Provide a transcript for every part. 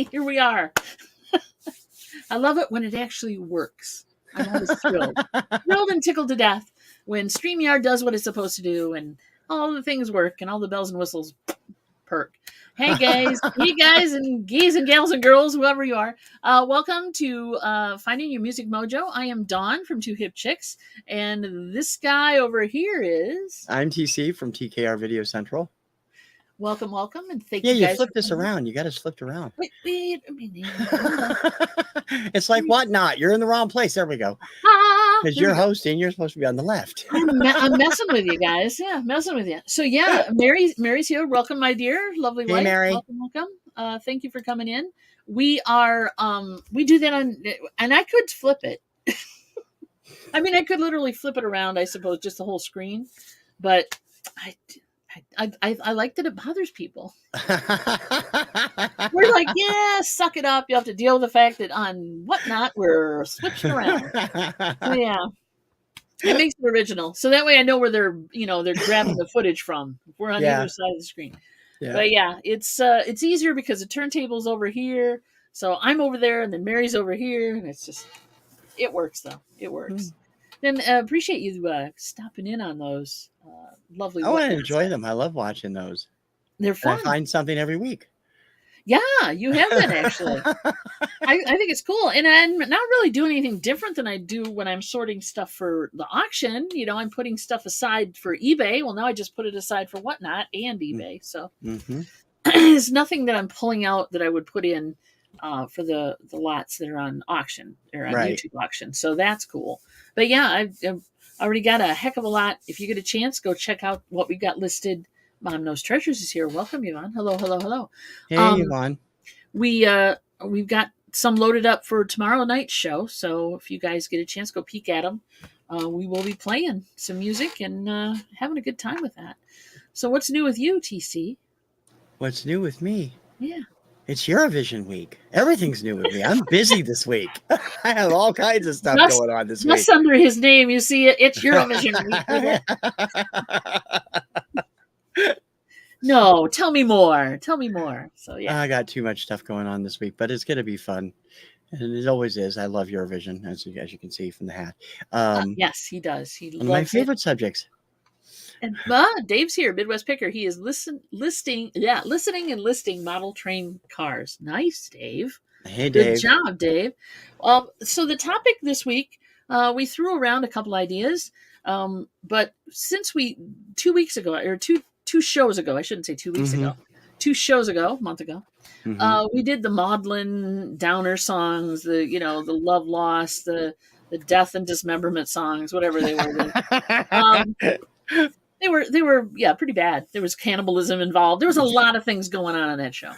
Yay! Here we are. I love it when it actually works. I'm always thrilled and tickled to death when StreamYard does what it's supposed to do and all the things work and all the bells and whistles perk. Hey guys, and gays and gals and girls, whoever you are. Welcome to Finding Your Music Mojo. I am Dawn from Two Hip Chicks, and this guy over here is... I'm TC from TKR Video Central. Welcome, and thank you guys. Yeah, you flip this around. You got to flip it around. Wait. It's like Whatnot. You're in the wrong place. There we go. Because you're hosting, you're supposed to be on the left. I'm messing with you guys. Yeah, messing with you. So yeah, Mary's here. Welcome, my dear, lovely wife. Hey, Mary. Welcome. Thank you for coming in. We are we do that on, and I could flip it. I mean, I could literally flip it around, I suppose, just the whole screen, but I like that it bothers people. We're like, yeah, suck it up. You have to deal with the fact that on Whatnot we're switching around. So, yeah, it makes it original. So that way I know where they're grabbing the footage from. If we're on either side of the screen. Yeah. But yeah, it's easier because the turntable's over here. So I'm over there, and then Mary's over here, and it works though. It works. Then appreciate you stopping in on those lovely. I want to enjoy them. I love watching those. They're fun. I find something every week. Yeah, you have been actually. I think it's cool, and I'm not really doing anything different than I do when I'm sorting stuff for the auction. I'm putting stuff aside for eBay. Well, now I just put it aside for Whatnot and eBay. So there's nothing that I'm pulling out that I would put in for the lots that are on auction or on YouTube auction. So that's cool. But yeah, I've already got a heck of a lot. If you get a chance, go check out what we got listed. Mom Knows Treasures is here. Welcome, Yvonne. Hello. Hey, Yvonne. We've got some loaded up for tomorrow night's show. So if you guys get a chance, go peek at them. We will be playing some music and having a good time with that. So what's new with you, TC? What's new with me? Yeah. It's Eurovision week. Everything's new with me. I'm busy this week. I have all kinds of stuff going on this week. Just under his name, you see it. It's Eurovision week. No, tell me more. So yeah, I got too much stuff going on this week, but it's going to be fun. And it always is. I love Eurovision, as you can see from the hat. Yes, he does. He one of my favorite subjects. And Dave's here, Midwest Picker. He is listening and listing model train cars. Nice, Dave. Hey, Dave. Good job, Dave. So the topic this week, we threw around a couple ideas, but since 2 weeks ago, or two shows ago, I shouldn't say 2 weeks ago, 2 shows ago, a month ago, we did the maudlin downer songs, the love lost, the death and dismemberment songs, whatever they were. They were pretty bad. There was cannibalism involved. There was a lot of things going on that show.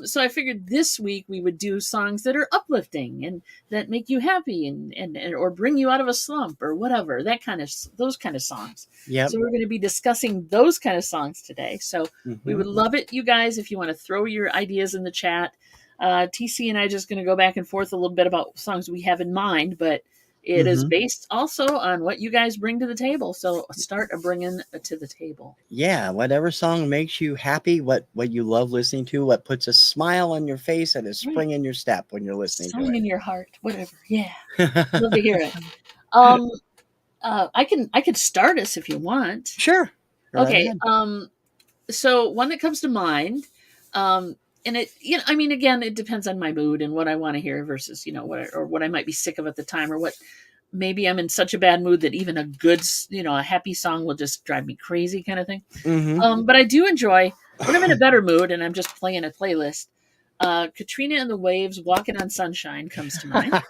So I figured this week we would do songs that are uplifting and that make you happy and or bring you out of a slump or whatever, those kind of songs. Yeah. So we're going to be discussing those kind of songs today. So we would love it, you guys, if you want to throw your ideas in the chat. TC and I are just going to go back and forth a little bit about songs we have in mind, but it is based also on what you guys bring to the table. So start bringing to the table. Yeah, whatever song makes you happy, what you love listening to, what puts a smile on your face and a spring in your step when you're listening to it. Song in your heart, whatever. Yeah, love to hear it. I could start us if you want. Sure. Okay. So one that comes to mind, and it, again, it depends on my mood and what I want to hear versus, what I might be sick of at the time, or what maybe I'm in such a bad mood that even a good, a happy song will just drive me crazy kind of thing. But I do enjoy when I'm in a better mood and I'm just playing a playlist. Katrina and the Waves, Walking on Sunshine comes to mind.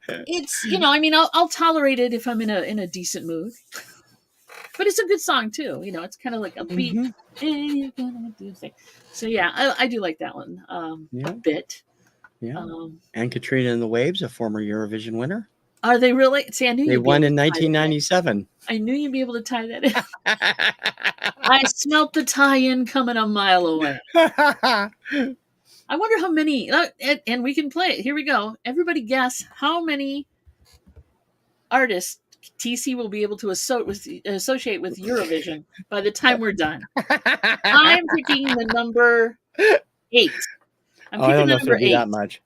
It's, I'll tolerate it if I'm in a decent mood. But it's a good song too. It's kind of like a beat. And you're gonna do thing. So yeah, I do like that one a bit. Yeah. And Katrina and the Waves, a former Eurovision winner. Are they really? See, I knew they won in 1997. I knew you'd be able to tie that in. I smelt the tie-in coming a mile away. I wonder how many, and we can play it. Here we go. Everybody guess how many artists TC will be able to associate with Eurovision by the time we're done. I'm picking the number 8. I'm Oh, I keeping don't the know if number it'll be that 8. much.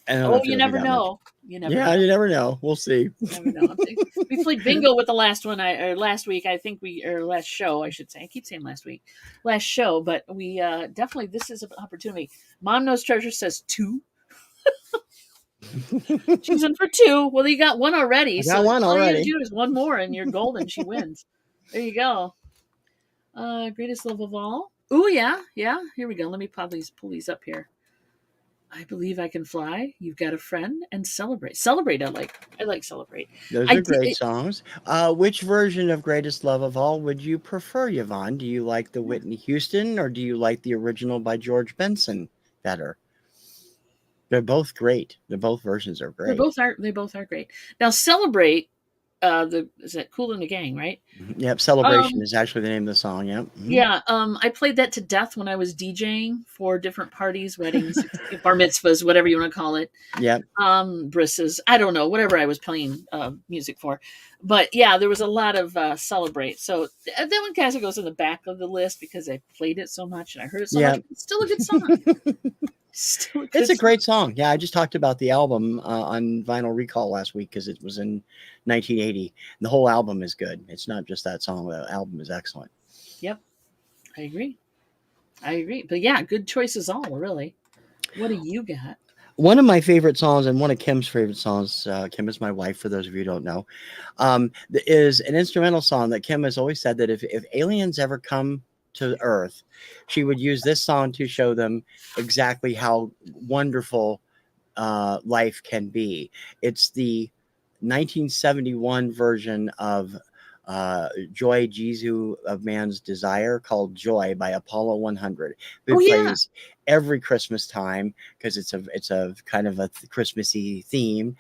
I don't know Oh, if you it'll be never that much. know. You never Yeah, know. you never know. We'll see. Never know. We played bingo with the last one, or last week. I think or last show, I should say. I keep saying last week, last show, but we definitely, this is an opportunity. Mom Knows Treasure says 2. She's in for 2. Well, you got 1 already, I so got one all you already. do is 1 more, and you're golden. She wins. There you go. Greatest love of all. Oh yeah, yeah. Here we go. Let me pull these up here. I believe I can fly. You've got a friend, and celebrate. Celebrate. I like. I like celebrate. Those I are great did. songs. Which version of Greatest Love of All would you prefer, Yvonne? Do you like the Whitney Houston or do you like the original by George Benson better? They're both great. Both versions are great. They both are great. Now celebrate. Is that Cool in the Gang, right? Yep. Celebration Um, is actually the name of the song. Yep. yeah. I played that to death when I was DJing for different parties, weddings, bar mitzvahs, whatever you want to call it. Yep. Brisses, I don't know, whatever I was playing music for. But yeah, there was a lot of celebrate. So that one kind of goes in the back of the list because I played it so much and I heard it so much. Yep. It's still a good song. Still a good It's a song. great song. Yeah, I just talked about the album on Vinyl Recall last week because it was in 1980. And the whole album is good. It's not just that song. The album is excellent. Yep, I agree. I agree. But yeah, good choices all, really. What do you got? One of my favorite songs and one of Kim's favorite songs, Kim is my wife, for those of you who don't know, is an instrumental song that Kim has always said that if aliens ever come to Earth, she would use this song to show them exactly how wonderful life can be. It's the 1971 version of Joy Jesu of Man's Desire called Joy by Apollo 100. Oh It yeah, plays every Christmas time because it's a kind of a Christmassy theme.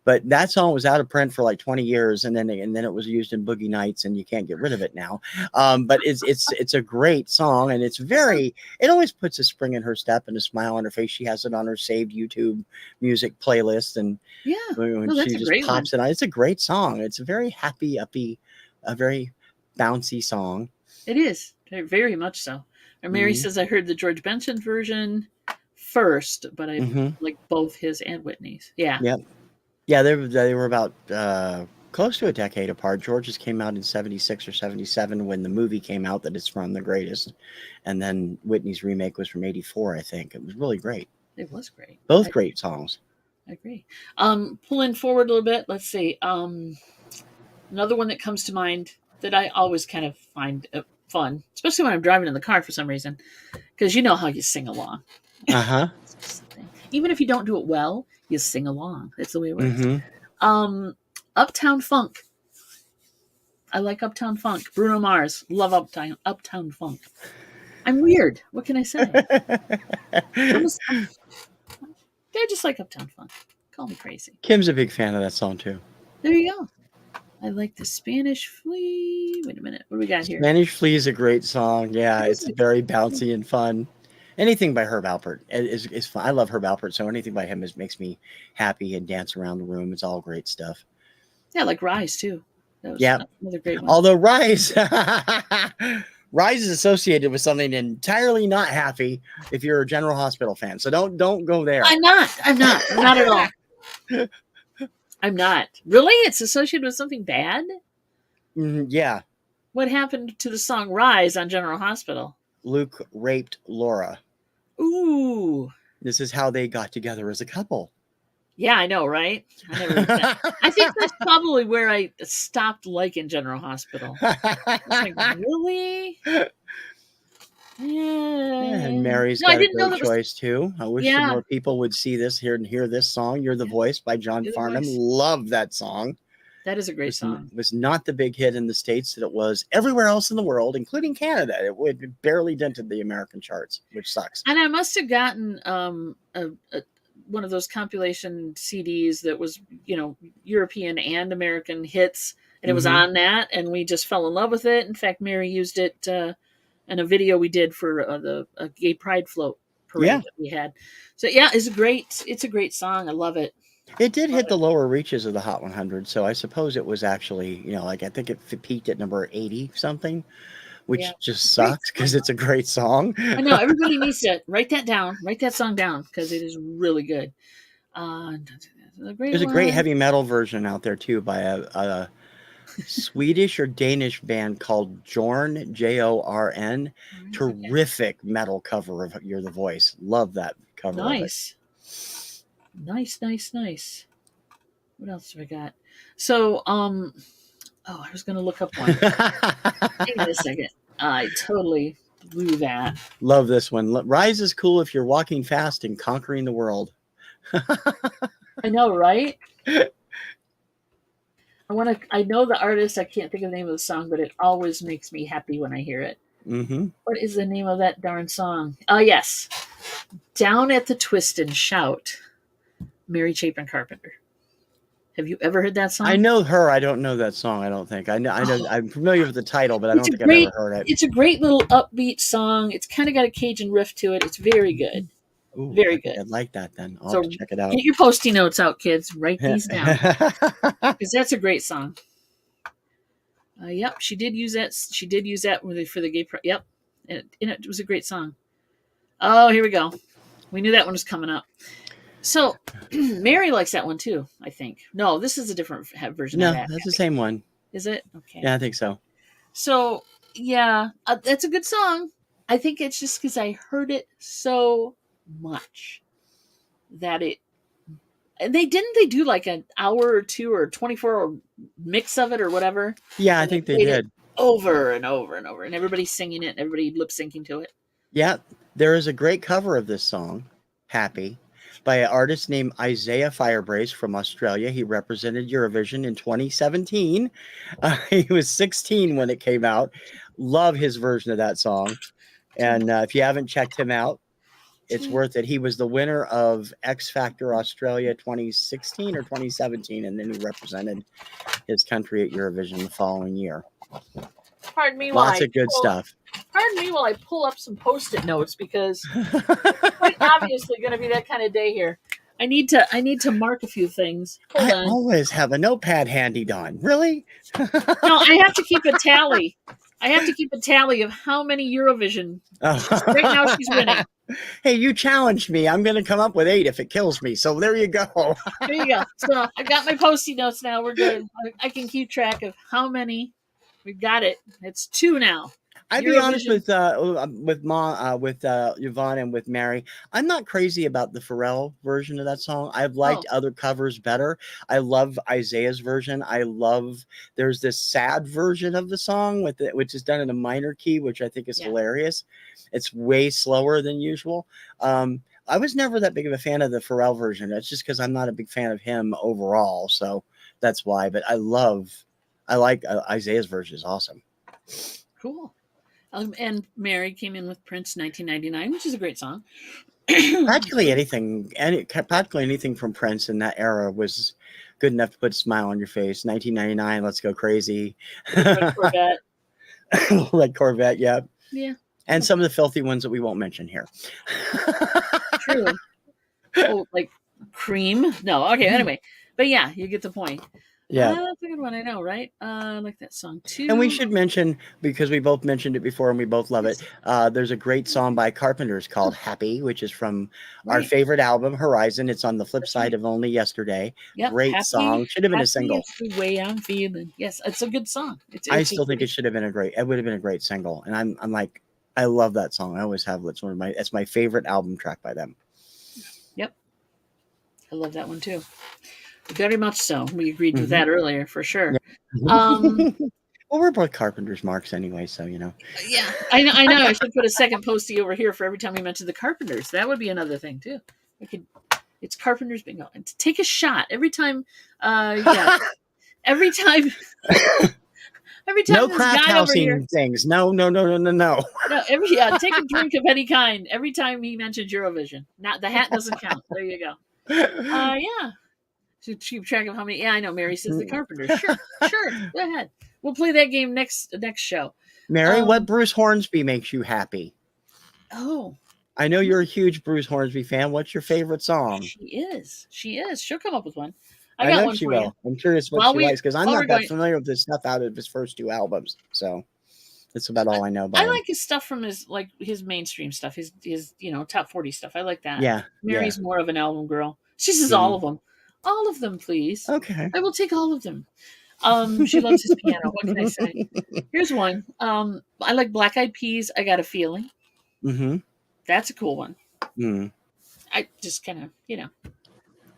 But that song was out of print for like 20 years, and then it was used in Boogie Nights, and you can't get rid of it now. But it's a great song, and it's very. It always puts a spring in her step and a smile on her face. She has it on her saved YouTube music playlist, and yeah. when No, that's she a just great one. pops it on, it's a great song. It's a very happy, uppy, a very bouncy song. It is very much so. And Mary says I heard the George Benson version first, but I like both his and Whitney's. Yeah. Yep. Yeah, they were about close to a decade apart. George's came out in 76 or 77 when the movie came out that it's from The Greatest. And then Whitney's remake was from 84, I think. It was really great. It was great. Both great songs. I agree. Pulling forward a little bit, let's see. Another one that comes to mind that I always kind of find fun, especially when I'm driving in the car for some reason, because you know how you sing along. Uh-huh. Even if you don't do it well, you sing along. That's the way it works. Uptown Funk. I like Uptown Funk. Bruno Mars. Love Uptown Funk. I'm weird. What can I say? I just like Uptown Funk. Call me crazy. Kim's a big fan of that song too. There you go. I like the Spanish Flea. Wait a minute. What do we got here? Spanish Flea is a great song. Yeah, it's very bouncy and fun. Anything by Herb Alpert is fun. I love Herb Alpert, so anything by him makes me happy and dance around the room. It's all great stuff. Yeah, like Rise too. That was another great one. Although Rise is associated with something entirely not happy if you're a General Hospital fan. So don't go there. I'm not at all. I'm not. Really? It's associated with something bad? Yeah. What happened to the song Rise on General Hospital? Luke raped Laura. Ooh. This is how they got together as a couple. Yeah, I know, right? I think that's probably where I stopped liking General Hospital. I was like, really? Yeah. And Mary's got a great choice too. I wish some more people would see this here and hear this song. You're the Voice by John Farnham. Love that song. That is a great song. It was not the big hit in the States that it was everywhere else in the world, including Canada. It barely dented the American charts, which sucks. And I must have gotten one of those compilation CDs that was, European and American hits, and it was on that, and we just fell in love with it. In fact, Mary used it in a video we did for a gay pride float parade that we had. So yeah, it's a great song. I love it. It did hit the lower reaches of the Hot 100, so I suppose it was actually, I think it peaked at number 80 something. which just sucks because it's a great song. I know everybody needs to write that down, write that song down because it is really good. There's a great heavy metal version out there too by a Swedish or Danish band called Jorn, Jorn. Terrific metal cover of You're the Voice. Love that cover of it. Nice. What else have I got? So, I was going to look up one. Hang on a second. I totally blew that. Love this one. Rise is cool if you're walking fast and conquering the world. I know, right? I know the artist. I can't think of the name of the song, but it always makes me happy when I hear it. Mm-hmm. What is the name of that darn song? Oh, yes. Down at the Twist and Shout, Mary Chapin Carpenter. Have you ever heard that song? I know her. I don't know that song. I don't think. I know. I'm familiar with the title, but I don't think I've ever heard it. It's a great little upbeat song. It's kind of got a Cajun riff to it. It's very good. Ooh, very good. I like that then. I'll have to check it out. Get your Post-it notes out, kids. Write these down. Because that's a great song. Yep, she did use that. She did use that for the gay. Yep, and it was a great song. Oh, here we go. We knew that one was coming up. So, Mary likes that one too, I think. No, this is a different version of that. No, that's the same one. Is it? Okay. Yeah, I think so. So, yeah, that's a good song. I think it's just because I heard it so much that they do like an hour or two or 24-hour mix of it or whatever. Yeah, I think they did. Over and over and over. And everybody's singing it and everybody lip syncing to it. Yeah, there is a great cover of this song, Happy, by an artist named Isaiah Firebrace from Australia. He represented Eurovision in 2017. He was 16 when it came out. Love his version of that song. And if you haven't checked him out, it's worth it. He was the winner of X Factor Australia 2016 or 2017, and then he represented his country at Eurovision the following year. Pardon me, lots of good stuff. Pardon me while I pull up some Post-it notes because it's quite obviously going to be that kind of day here. I need to mark a few things. Hold on. Always have a notepad handy, Dawn. Really? No, I have to keep a tally. I have to keep a tally of how many Eurovision. Right now, she's winning. Hey, you challenged me. I'm going to come up with 8 if it kills me. So there you go. There you go. So I got my Post-it notes now. We're good. I can keep track of how many. We've got it. It's 2 now. I'd be honest with Yvonne and with Mary. I'm not crazy about the Pharrell version of that song. I've liked other covers better. I love Isaiah's version. There's this sad version of the song which is done in a minor key, which I think is hilarious. It's way slower than usual. I was never that big of a fan of the Pharrell version. That's just because I'm not a big fan of him overall. So that's why. But I like Isaiah's version. Is awesome. Cool. And Mary came in with Prince 1999, which is a great song. Practically anything from Prince in that era was good enough to put a smile on your face. 1999, Let's Go Crazy. Red Corvette. Red Corvette, yeah. Yeah. And some of the filthy ones that we won't mention here. True. Oh, like Cream? No, okay, anyway. But yeah, you get the point. Yeah. That's a good one, I know, right? I like that song too. And we should mention, because we both mentioned it before and we both love it, there's a great song by Carpenters called Happy, which is from our favorite album, Horizon. It's on the flip side of Only Yesterday. Yep. Great song. Should have been a single. The way I'm feeling. Yes, it's a good song. I still think it would have been a great single. And I'm like, I love that song. I always have. It's my favorite album track by them. Yep. I love that one too. Very much so. We agreed with that earlier, for sure. Yeah. Well, we're both Carpenters marks anyway, so you know. Yeah, I know. I should put a second postie over here for every time we mention the Carpenters. That would be another thing too. It's Carpenters bingo. And to take a shot every time. Every time. Every time. No crack housing things. No. No, take a drink of any kind every time he mentions Eurovision. Not the hat doesn't count. There you go. Yeah. To keep track of how many. Yeah, I know. Mary says the Carpenters. Sure. Go ahead. We'll play that game next show. Mary, what Bruce Hornsby makes you happy? Oh, I know you're a huge Bruce Hornsby fan. What's your favorite song? She is. She'll come up with one. I got know one she will. I'm curious what she likes because I'm not that familiar with this stuff out of his first 2 albums. So That's about all I know by I him. like his stuff from his mainstream stuff, his top 40 stuff. I like that. Yeah, yeah. Mary's more of an album girl. She says Mhm. all of them, please. Okay. I will take all of them. She loves his piano. What can I say? Here's one. I like Black Eyed Peas. I Got a Feeling. Mhm. That's a cool one. Mm. I just kind of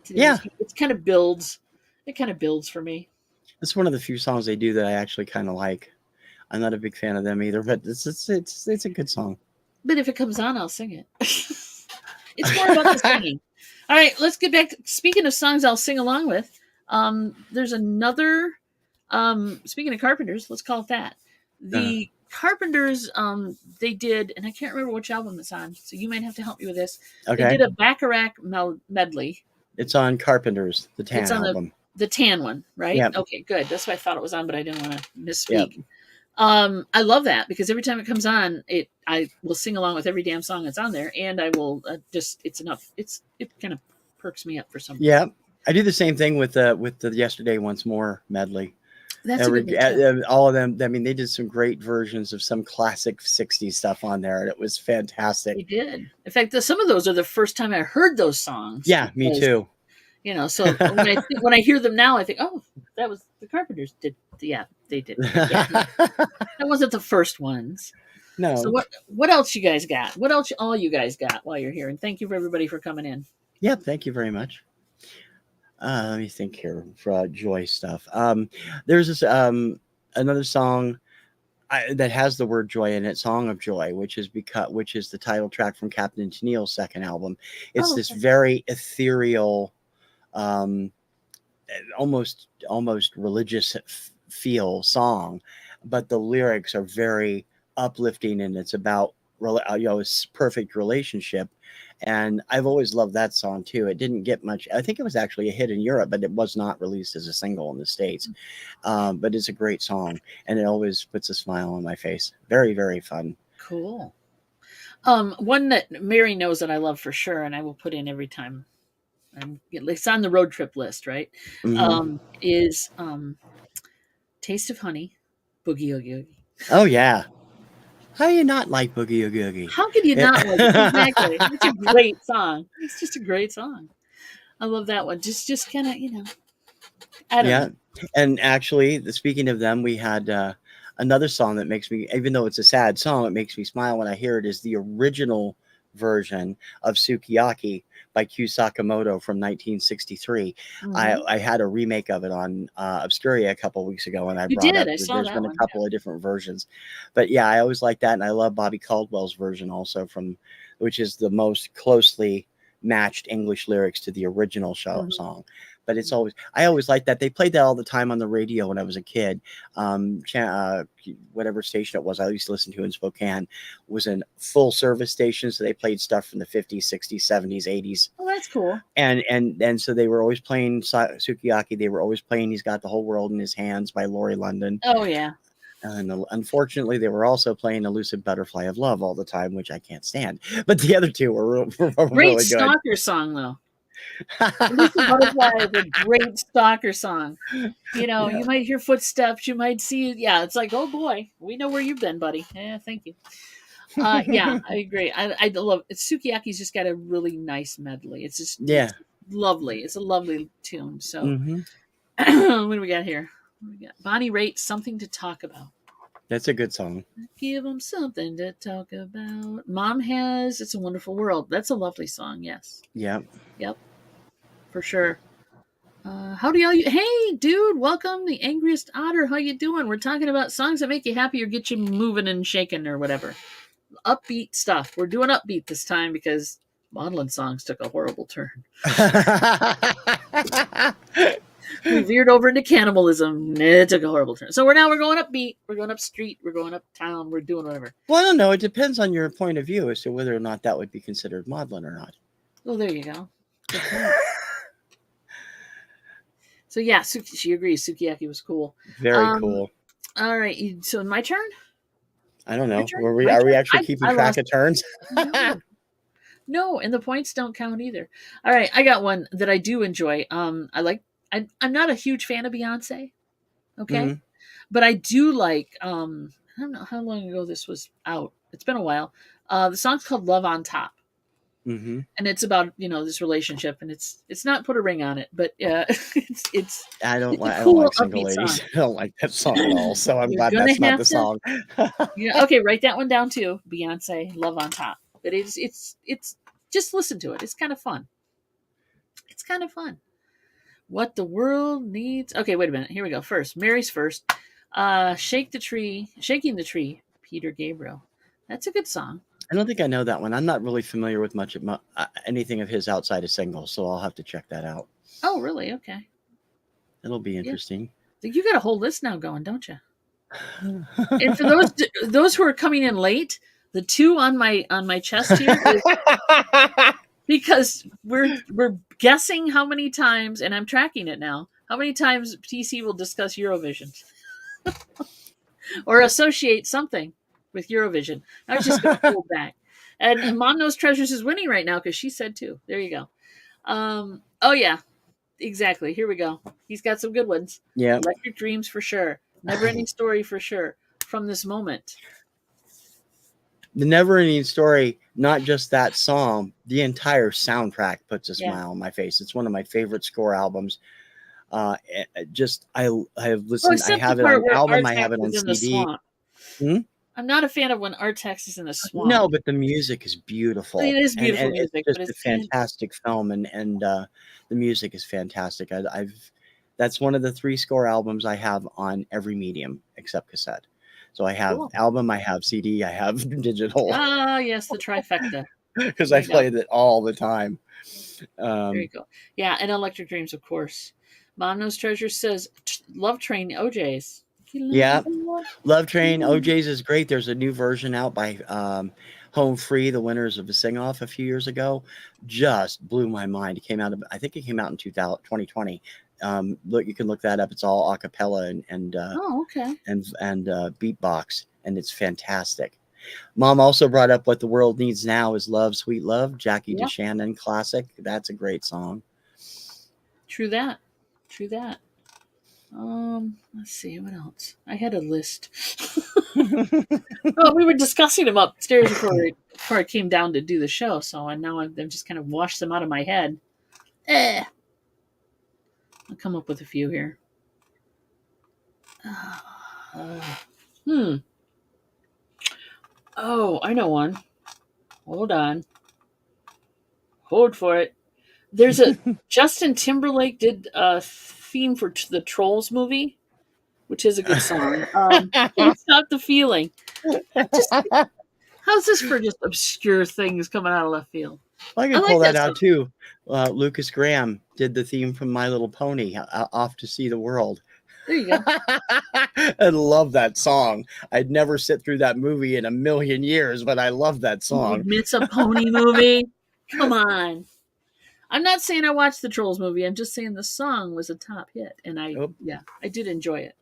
Yeah, it's kind of builds. It kind of builds for me. it's one of the few songs they do that I actually kind of like. I'm not a big fan of them either, but it's a good song. But if it comes on, I'll sing it. It's more about the singing. All right, let's get back. Speaking of songs I'll sing along with, there's another. Speaking of Carpenters, let's call it that. Uh, The Carpenters, they did, and I can't remember which album it's on, so you might have to help me with this. They okay, did a Bacharach medley. it's on Carpenters, the It's Tan on album. the tan one, right? Yep, Okay, good. That's what I thought it was on, but I didn't want to yep. misspeak. I love that because every time it comes on, I will sing along with every damn song that's on there, and I will it's enough. It kind of perks me up for some reason. Yeah, I do the same thing with the Yesterday Once More medley. That's a good one too. All of them. I mean, they did some great versions of some classic '60s stuff on there, and it was fantastic. They did. In fact, some of those are the first time I heard those songs. Yeah, me Because, too. so when I hear them now, I think, oh, that was the Carpenters did. Yeah, they did. Yeah, that wasn't the first ones. So No. what else you guys got? What else all you guys got while you're here? And thank you for everybody for coming in. Yep. Thank you very much. Let me think here for joy stuff. There's this another song that has the word joy in it, "Song of Joy," which is the title track from Captain Tennille's second album. It's Oh, this okay. very ethereal, um, almost religious feel song, but the lyrics are very uplifting, and it's about it's perfect relationship. And I've always loved that song too. It didn't get much. I think it was actually a hit in Europe, but it was not released as a single in the States. But it's a great song, and it always puts a smile on my face. Very, very fun. Cool. One that Mary knows that I love for sure, and I will put in every time. It's on the road trip list, right? Hmm. Is Taste of Honey, Boogie Oogie Oogie. Oh yeah. How do you not like Boogie Oogie Oogie? How could you not like it? Exactly. It's a great song. It's just a great song. I love that one. Just kind of, I don't Yeah, know. and actually, speaking of them, we had another song that makes me, even though it's a sad song, it makes me smile when I hear it. Is the original version of "Sukiyaki" by Q Sakamoto from 1963. Hmm. I had a remake of it on Obscuria a couple weeks ago, and I You brought did. up I that saw there's that been a one. couple of different versions, but yeah, I always like that, and I love Bobby Caldwell's version also which is the most closely matched English lyrics to the original Mhm. song. But I always liked that. They played that all the time on the radio when I was a kid. Whatever station it was, I used to listen to in Spokane, was a full service station. So they played stuff from the 50s, 60s, 70s, 80s. Oh, that's cool. And so they were always playing Sukiyaki. They were always playing He's Got the Whole World in His Hands by Laurie London. Oh, yeah. And unfortunately, they were also playing Elusive Butterfly of Love all the time, which I can't stand. But the other two were Great really good. stalker song, though. Elusive Butterfly is a great stalker song. Yeah. You might hear footsteps. You might see, yeah, it's like, oh boy, we know where you've been, buddy. Yeah, thank you. Yeah, I agree. I love it. Sukiyaki's just got a really nice medley. Yeah. It's lovely. It's a lovely tune. So, Hmm. what do we got here? What do we got? Bonnie Raitt, Something to Talk About. That's a good song. Give them something to talk about. Mom has It's a Wonderful World. That's a lovely song. Yes. Yeah. Yep. For sure. How do y'all? Hey, dude, welcome, the angriest otter. How you doing? We're talking about songs that make you happy or get you moving and shaking or whatever. Upbeat stuff. We're doing upbeat this time because modeling songs took a horrible turn. We veered over into cannibalism. It took a horrible turn. So we're going upbeat. We're going up street. We're going uptown. We're doing whatever. Well, I don't know. It depends on your point of view as to whether or not that would be considered maudlin or not. Well, there you go. Good point. So yeah, she agrees. Sukiyaki was cool. Very cool. All right. So my turn. I don't know. Turn? Are we actually keeping track of turns? No, and the points don't count either. All right, I got one that I do enjoy. I'm not a huge fan of Beyonce, okay, Mm-hmm. but I do like I don't know how long ago this was out. It's been a while. The song's called "Love on Top," Mm-hmm. and it's about this relationship, and it's not put a ring on it, but it's I don't a like cool single upbeat song. ladies. I don't like that song at all. So I'm You're glad gonna that's not have the to, song. okay, write that one down too. Beyonce, "Love on Top," but it's just listen to it. It's kind of fun. It's kind of fun. What the world needs. Okay, wait a minute. Here we go. First, Mary's first. Shaking the tree. Peter Gabriel. That's a good song. I don't think I know that one. I'm not really familiar with much of anything of his outside of singles, so I'll have to check that out. Oh, really? Okay. It'll be Yeah. interesting. You got a whole list now going, don't you? And for those who are coming in late, the two on my chest here is because we're guessing how many times, and I'm tracking it now. How many times TC will discuss Eurovision or associate something with Eurovision? I was just going to hold back. And Mom Knows Treasures is winning right now because she said two. There you go. Oh yeah, exactly. Here we go. He's got some good ones. Yeah. Electric Dreams for sure. Never Ending Story for sure. From This Moment. The Never Ending Story, not just that song, the entire soundtrack puts a smile on my face. It's one of my favorite score albums. I have listened. I have it on album. I have it on CD. I'm not a fan of when Artex is in the swamp. No, but the music is beautiful. It is beautiful music, it's but just it's a fantastic film, and the music is fantastic. That's one of the 3 score albums I have on every medium except cassette. So I have album, I have CD, I have digital. Ah, yes, the trifecta. Because I played it all the time. There you go. Yeah, and Electric Dreams, of course. Mom Knows Treasure says Love Train OJ's. Yeah, Love Train OJ's is great. There's a new version out by Home Free, the winners of a sing-off a few years ago. Just blew my mind. I think it came out in 2020. Look, you can look that up. It's all a cappella and okay. and beatbox, and it's fantastic. Mom also brought up What the World Needs Now is Love, Sweet Love, Jackie DeShannon classic. That's a great song. True that. Let's see what else. I had a list. Well, we were discussing them upstairs before I came down to do the show. So now I've just kind of washed them out of my head. I'll come up with a few here. Oh, I know one. Hold on. Hold for it. There's a Justin Timberlake did a theme for the Trolls movie, which is a good song. Can't Stop the Feeling. How's this for just obscure things coming out of left field? I can pull that out too. Lucas Graham did the theme from My Little Pony, Off to See the World. There you go. I love that song. I'd never sit through that movie in a million years, but I love that song. It's a pony movie. Come on. I'm not saying I watched the Trolls movie. I'm just saying the song was a top hit, and I did enjoy it.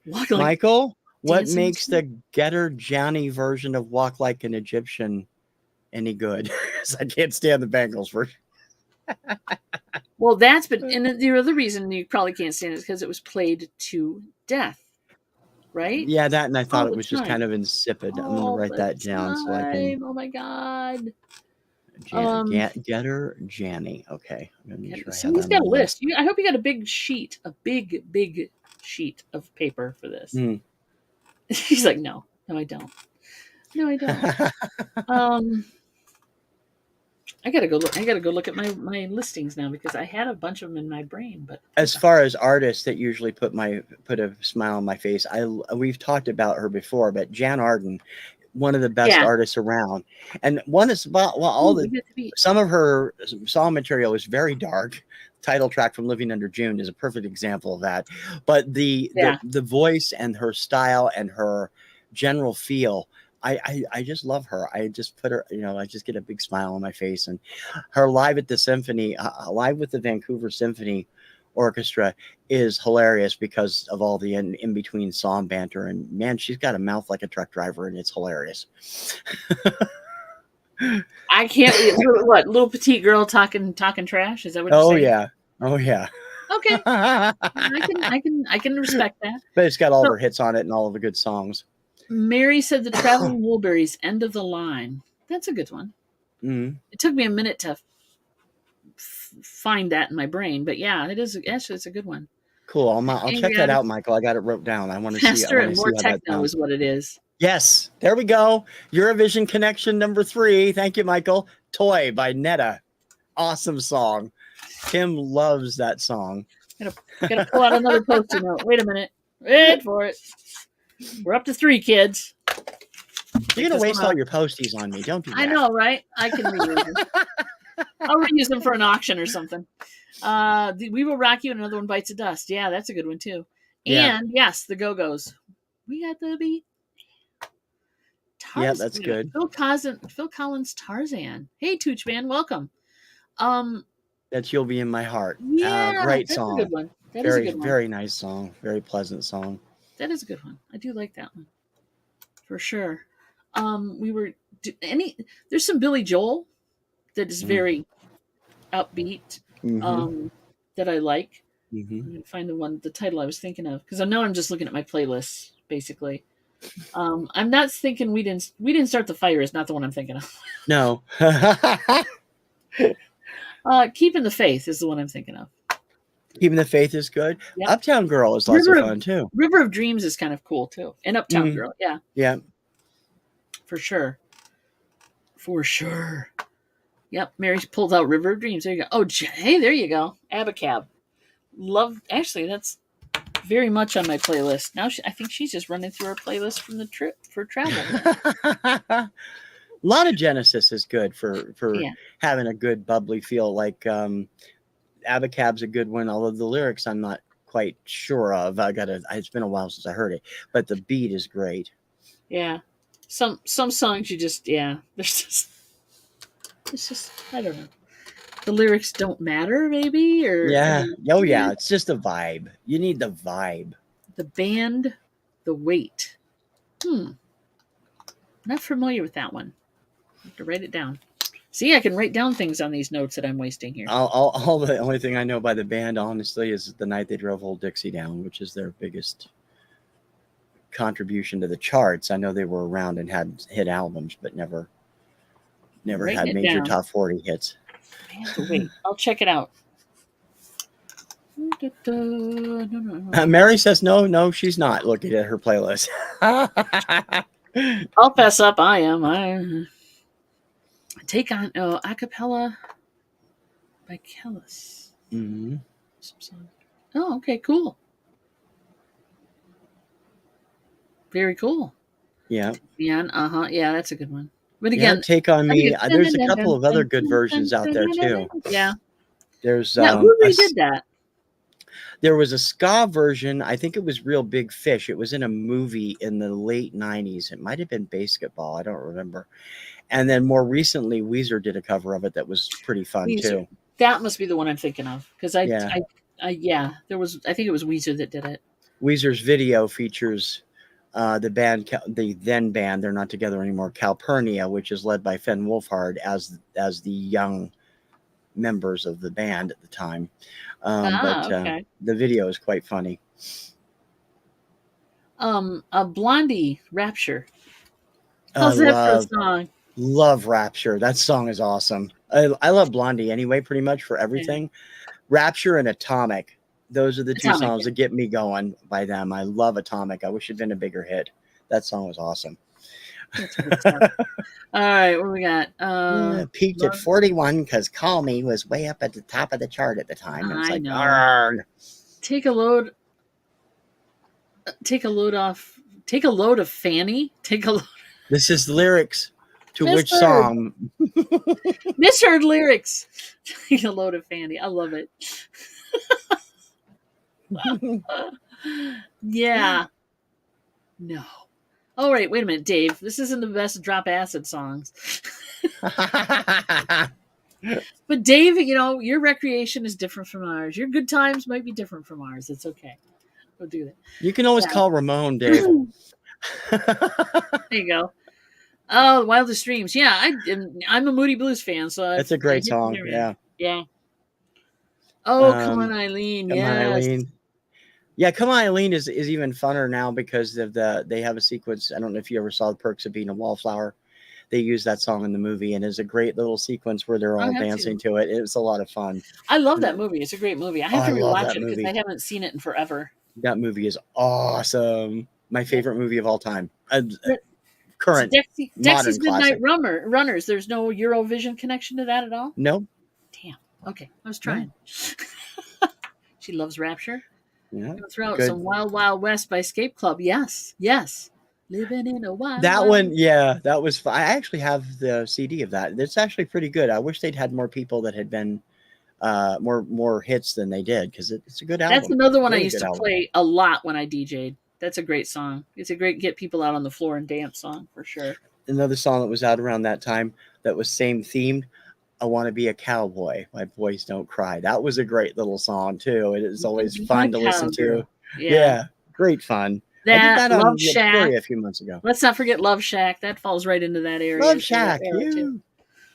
Michael, what makes the Getter Johnny version of Walk Like an Egyptian any good? Because I can't stand the Bengals version. Well, and the other reason you probably can't stand it is because it was played to death, right? Yeah, that, and I thought it was just kind of insipid. I'm gonna write that down so I can. Oh my god. Getter Janny. Okay. So he's got a list. I hope you got a big sheet of paper for this. He's like, no, I don't. I gotta go look at my listings now because I had a bunch of them in my brain. But as far as artists that usually put a smile on my face, we've talked about her before, but Jan Arden, one of the best artists around, and one is about some of her song material is very dark. Title track from Living Under June is a perfect example of that. But the voice and her style and her general feel, I just love her. I just put her, I just get a big smile on my face. And her live at the symphony, live with the Vancouver Symphony Orchestra is hilarious because of all the in between song banter. And man, she's got a mouth like a truck driver, and it's hilarious. I can't. What, little petite girl talking trash? Is that what you're saying? Oh yeah. Okay. I can respect that. But it's got all of her hits on it and all of the good songs. Mary said the Traveling Wilburys, End of the Line. That's a good one. Mm-hmm. It took me a minute to find that in my brain, but yeah, it is actually it's a good one. Cool. I'll check Angry that Adams, out, Michael. I got it wrote down. I want to see. I Faster want and to More see how that Techno sounds. is what it is. Yes, there we go. Eurovision connection number 3. Thank you, Michael. Toy by Netta. Awesome song. Kim loves that song. Gotta pull out another post-it note. Wait a minute. Wait for it. We're up to 3, kids. You're gonna waste all your posties on me. Don't do that. I know, right? I can reuse them. I'll reuse them for an auction or something. We Will Rock You, and Another One Bites the Dust. Yeah, that's a good one too. Yeah. And yes, the Go-Go's. We got the beat. Yeah, that's good. Phil Collins, Tarzan. Hey, Tooch Man, welcome. That You'll Be in My Heart. Yeah, great that's sony. a good one. That is Very, a good one. very nice song. Very pleasant song. That is a good one. I do like that one for sure. There's some Billy Joel that is very upbeat. That I like. Mm-hmm. I'm gonna find the title I was thinking of, because I know I'm just looking at my playlists basically. I'm not thinking We Didn't Start the Fire is not the one I'm thinking of. No. Keeping the Faith is the one I'm thinking of. Keeping the Faith is good. Yep. Uptown Girl is lots of fun too. River of Dreams is kind of cool too. And Uptown Girl, yeah. Yeah. For sure. For sure. Yep, Mary's pulled out River of Dreams. There you go. Oh, hey, there you go. Abacab. Actually, that's very much on my playlist. Now I think she's just running through her playlist from the trip for travel. A lot of Genesis is good for having a good bubbly feel. Like Abacab's a good one, although the lyrics I'm not quite sure of. It's been a while since I heard it, but the beat is great. Yeah. Some songs it's just I don't know. The lyrics don't matter, maybe, or yeah. Yeah. It's just a vibe. You need the vibe. The band, The Weight. Not familiar with that one. I have to write it down. See, I can write down things on these notes that I'm wasting here. All the only thing I know by the band, honestly, is The Night They Drove Old Dixie Down, which is their biggest contribution to the charts. I know they were around and had hit albums, but never had major top 40 hits. Wait, I'll check it out. Mary says no, she's not looking at her playlist. I'll fess up. I am. Take on Acapella by Kellis. Mm-hmm. Oh, okay, cool. Very cool. Yeah. Yeah, yeah, that's a good one. But again, Take on Me. There's a couple of other good versions out there too. Yeah. There's who redid that? There was a ska version. I think it was Real Big Fish. It was in a movie in the late 90s. It might have been Basketball. I don't remember. And then more recently, Weezer did a cover of it that was pretty fun too. That must be the one I'm thinking of, because I think it was Weezer that did it. Weezer's video features the then band, they're not together anymore, Calpurnia, which is led by Fenn Wolfhard as the young members of the band at the time. The video is quite funny. A Blondie, Rapture. How's that for a song? Love Rapture. That song is awesome. I love Blondie anyway, pretty much for everything. Yeah. Rapture and Atomic. Those are the two songs that get me going by them. I love Atomic. I wish it'd been a bigger hit. That song was awesome. All right, what do we got? Peaked at 41 because Call Me was way up at the top of the chart at the time. It's like, argh. Take a load of Fanny. This is lyrics to which song? Misheard lyrics. Take a load of Fanny. I love it. Yeah. No. Oh, right. Wait a minute, Dave. This isn't the best Drop Acid songs. But Dave, your recreation is different from ours. Your good times might be different from ours. It's okay. We'll do that. You can always call Ramon, Dave. There you go. Oh, Wildest Dreams. Yeah, I'm a Moody Blues fan, so it's a great song. Yeah. Yeah. Oh, Come On, Eileen. Come on, Eileen. Yeah, Come On Eileen is even funner now because of they have a sequence. I don't know if you ever saw The Perks of Being a Wallflower. They use that song in the movie, and it's a great little sequence where they're I all have dancing to. to it. It was a lot of fun. I love that And, movie. It's a great movie. I oh, have I to love rewatch that it because I movie. haven't seen it in forever. That movie is awesome. My Yeah. favorite movie of all time. So Current Dexy's modern Midnight classic. Runners. There's no Eurovision connection to that at all? No, Damn. Okay. I was no, trying. She loves Rapture. yeah, Gonna throw out good. some Wild Wild West by Escape Club. Yes. Yes. Living in a wild, That wild. one, yeah, that was. I actually have the CD of that. It's actually pretty good. I wish they'd had more people that had been more hits than they did because it's a good That's album. another one I Really used good to album. play a lot when I DJ'd. That's a great song. It's a great get people out on the floor and dance song for sure. Another song that was out around that time that was same themed. I Want to Be a Cowboy. My Boys Don't Cry. That was a great little song too. It is always My fun to listen to. cowgirl. Yeah. Yeah, great fun. I did That that Love on Shack. Victoria a few months ago. Let's not forget Love Shack. That falls right into that area, Love that Shack, era too. you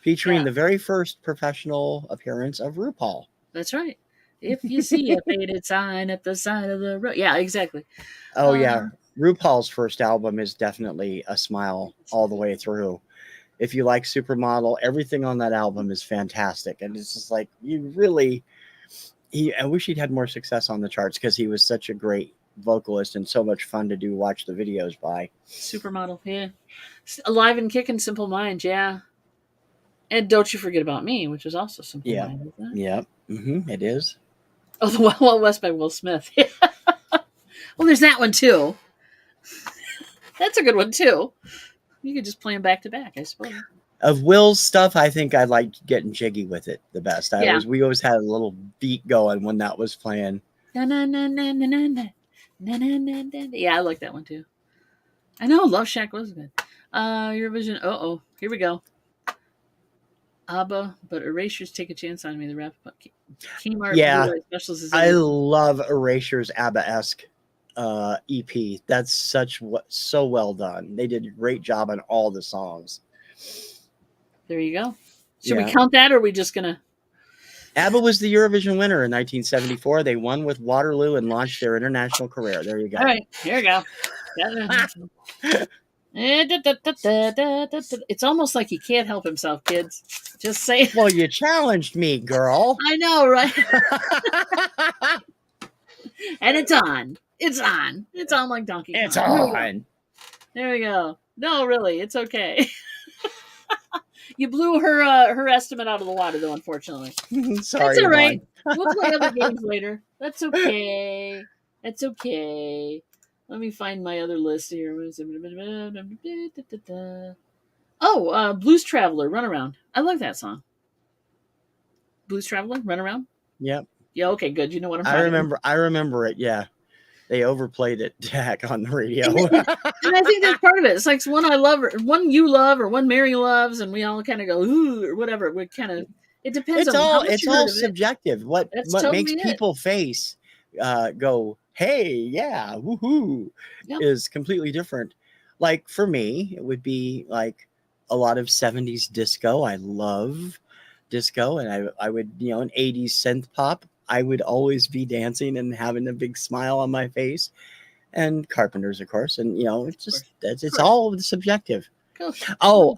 featuring Yeah, the very first professional appearance of RuPaul. that's right. If you see a faded sign at the side of the road. Yeah, exactly. Oh yeah, Um, RuPaul's first album is definitely a smile all the way through. If you like Supermodel, everything on that album is fantastic, and it's just like you really. I wish he'd had more success on the charts because he was such a great vocalist and so much fun to watch the videos by. Supermodel. Yeah. Alive and Kicking, Simple Minds. Yeah. And Don't You Forget About Me, which is also Simple Yeah, Minds, isn't it? yeah, it is. Oh, The Wild Wild West by Will Smith. Well, there's that one too. That's a good one too. You could just play them back to back, I suppose. Of Will's stuff, I think I liked Getting Jiggy with It the best. Yeah. We always had a little beat going when that was playing. Na, na, na, na, na, na, na. Na, na, na, na. Yeah, I like that one too. I know Love Shack was good. Eurovision. Oh, here we go. ABBA, but Erasures Take a Chance on Me. The rap Kmart Yeah, Blue Eye Specials is I love Erasure's ABBA-esque EP. That's so well done. They did a great job on all the songs. There you go. Should we Yeah. count that, or are we just gonna? ABBA was the Eurovision winner in 1974. They won with Waterloo and launched their international career. There you go. All right, here we go. It's almost like he can't help himself, kids. Just say. Well, you challenged me, girl. I know, right? And it's on. It's on. It's on like Donkey Kong. It's on. There we go. No, really, it's okay. You blew her estimate out of the water, though. Unfortunately, Sorry, that's all right. Yvonne. We'll play other games later. That's okay. That's okay. Let me find my other list here. Oh, Blues Traveler, Run Around. I like that song. Blues Traveler, Run Around. Yep. Yeah. Okay. Good. You know what I'm talking about. I remember it. Yeah. They overplayed it, Jack, on the radio. And I think that's part of it. It's like one I love, or one you love, or one Mary loves, and we all kind of go ooh or whatever. We kind of it depends on how much It's you heard all of it. subjective. What Totally makes people face go, hey, yeah, woohoo, Yep. is completely different. Like for me, it would be like a lot of 70s disco. I love disco, and I would, an 80s synth pop. I would always be dancing and having a big smile on my face. And Carpenters, of course. And it's just it's all subjective. Cool. Oh,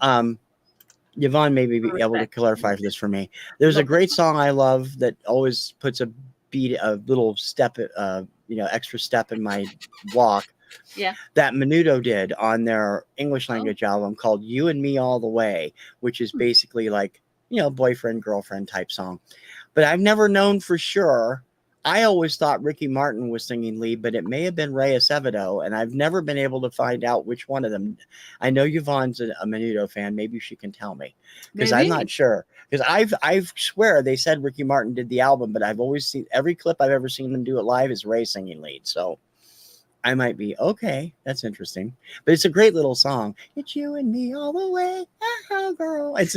Yvonne may be able to clarify for this for me. There's a great song I love that always puts a little step, extra step in my walk. Yeah. That Menudo did on their English language album called You and Me All the Way, which is basically like, boyfriend, girlfriend type song. But I've never known for sure. I always thought Ricky Martin was singing lead, but it may have been Ray Acevedo, and I've never been able to find out which one of them. I know Yvonne's a Menudo fan. Maybe she can tell me, because I'm not sure. Because I swear they said Ricky Martin did the album, but I've always seen every clip I've ever seen them do it live is Ray singing lead. So I might be okay. That's interesting, but it's a great little song. It's you and me all the way, girl. It's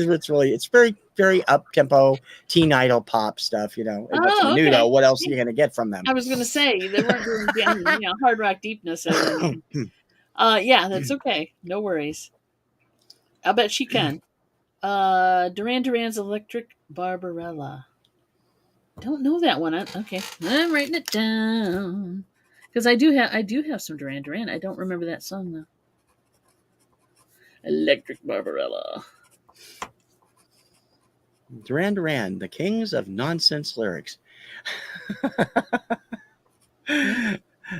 very, very up tempo teen idol pop stuff. It's Menudo. Okay. What else are you gonna get from them? I was gonna say they weren't doing hard rock deepness. Yeah, that's okay. No worries. I bet she can. Duran Duran's Electric Barbarella. Don't know that one. Okay, I'm writing it down. Because I do have some Duran Duran. I don't remember that song though. Electric Barbarella. Duran Duran, the kings of nonsense lyrics. Yeah.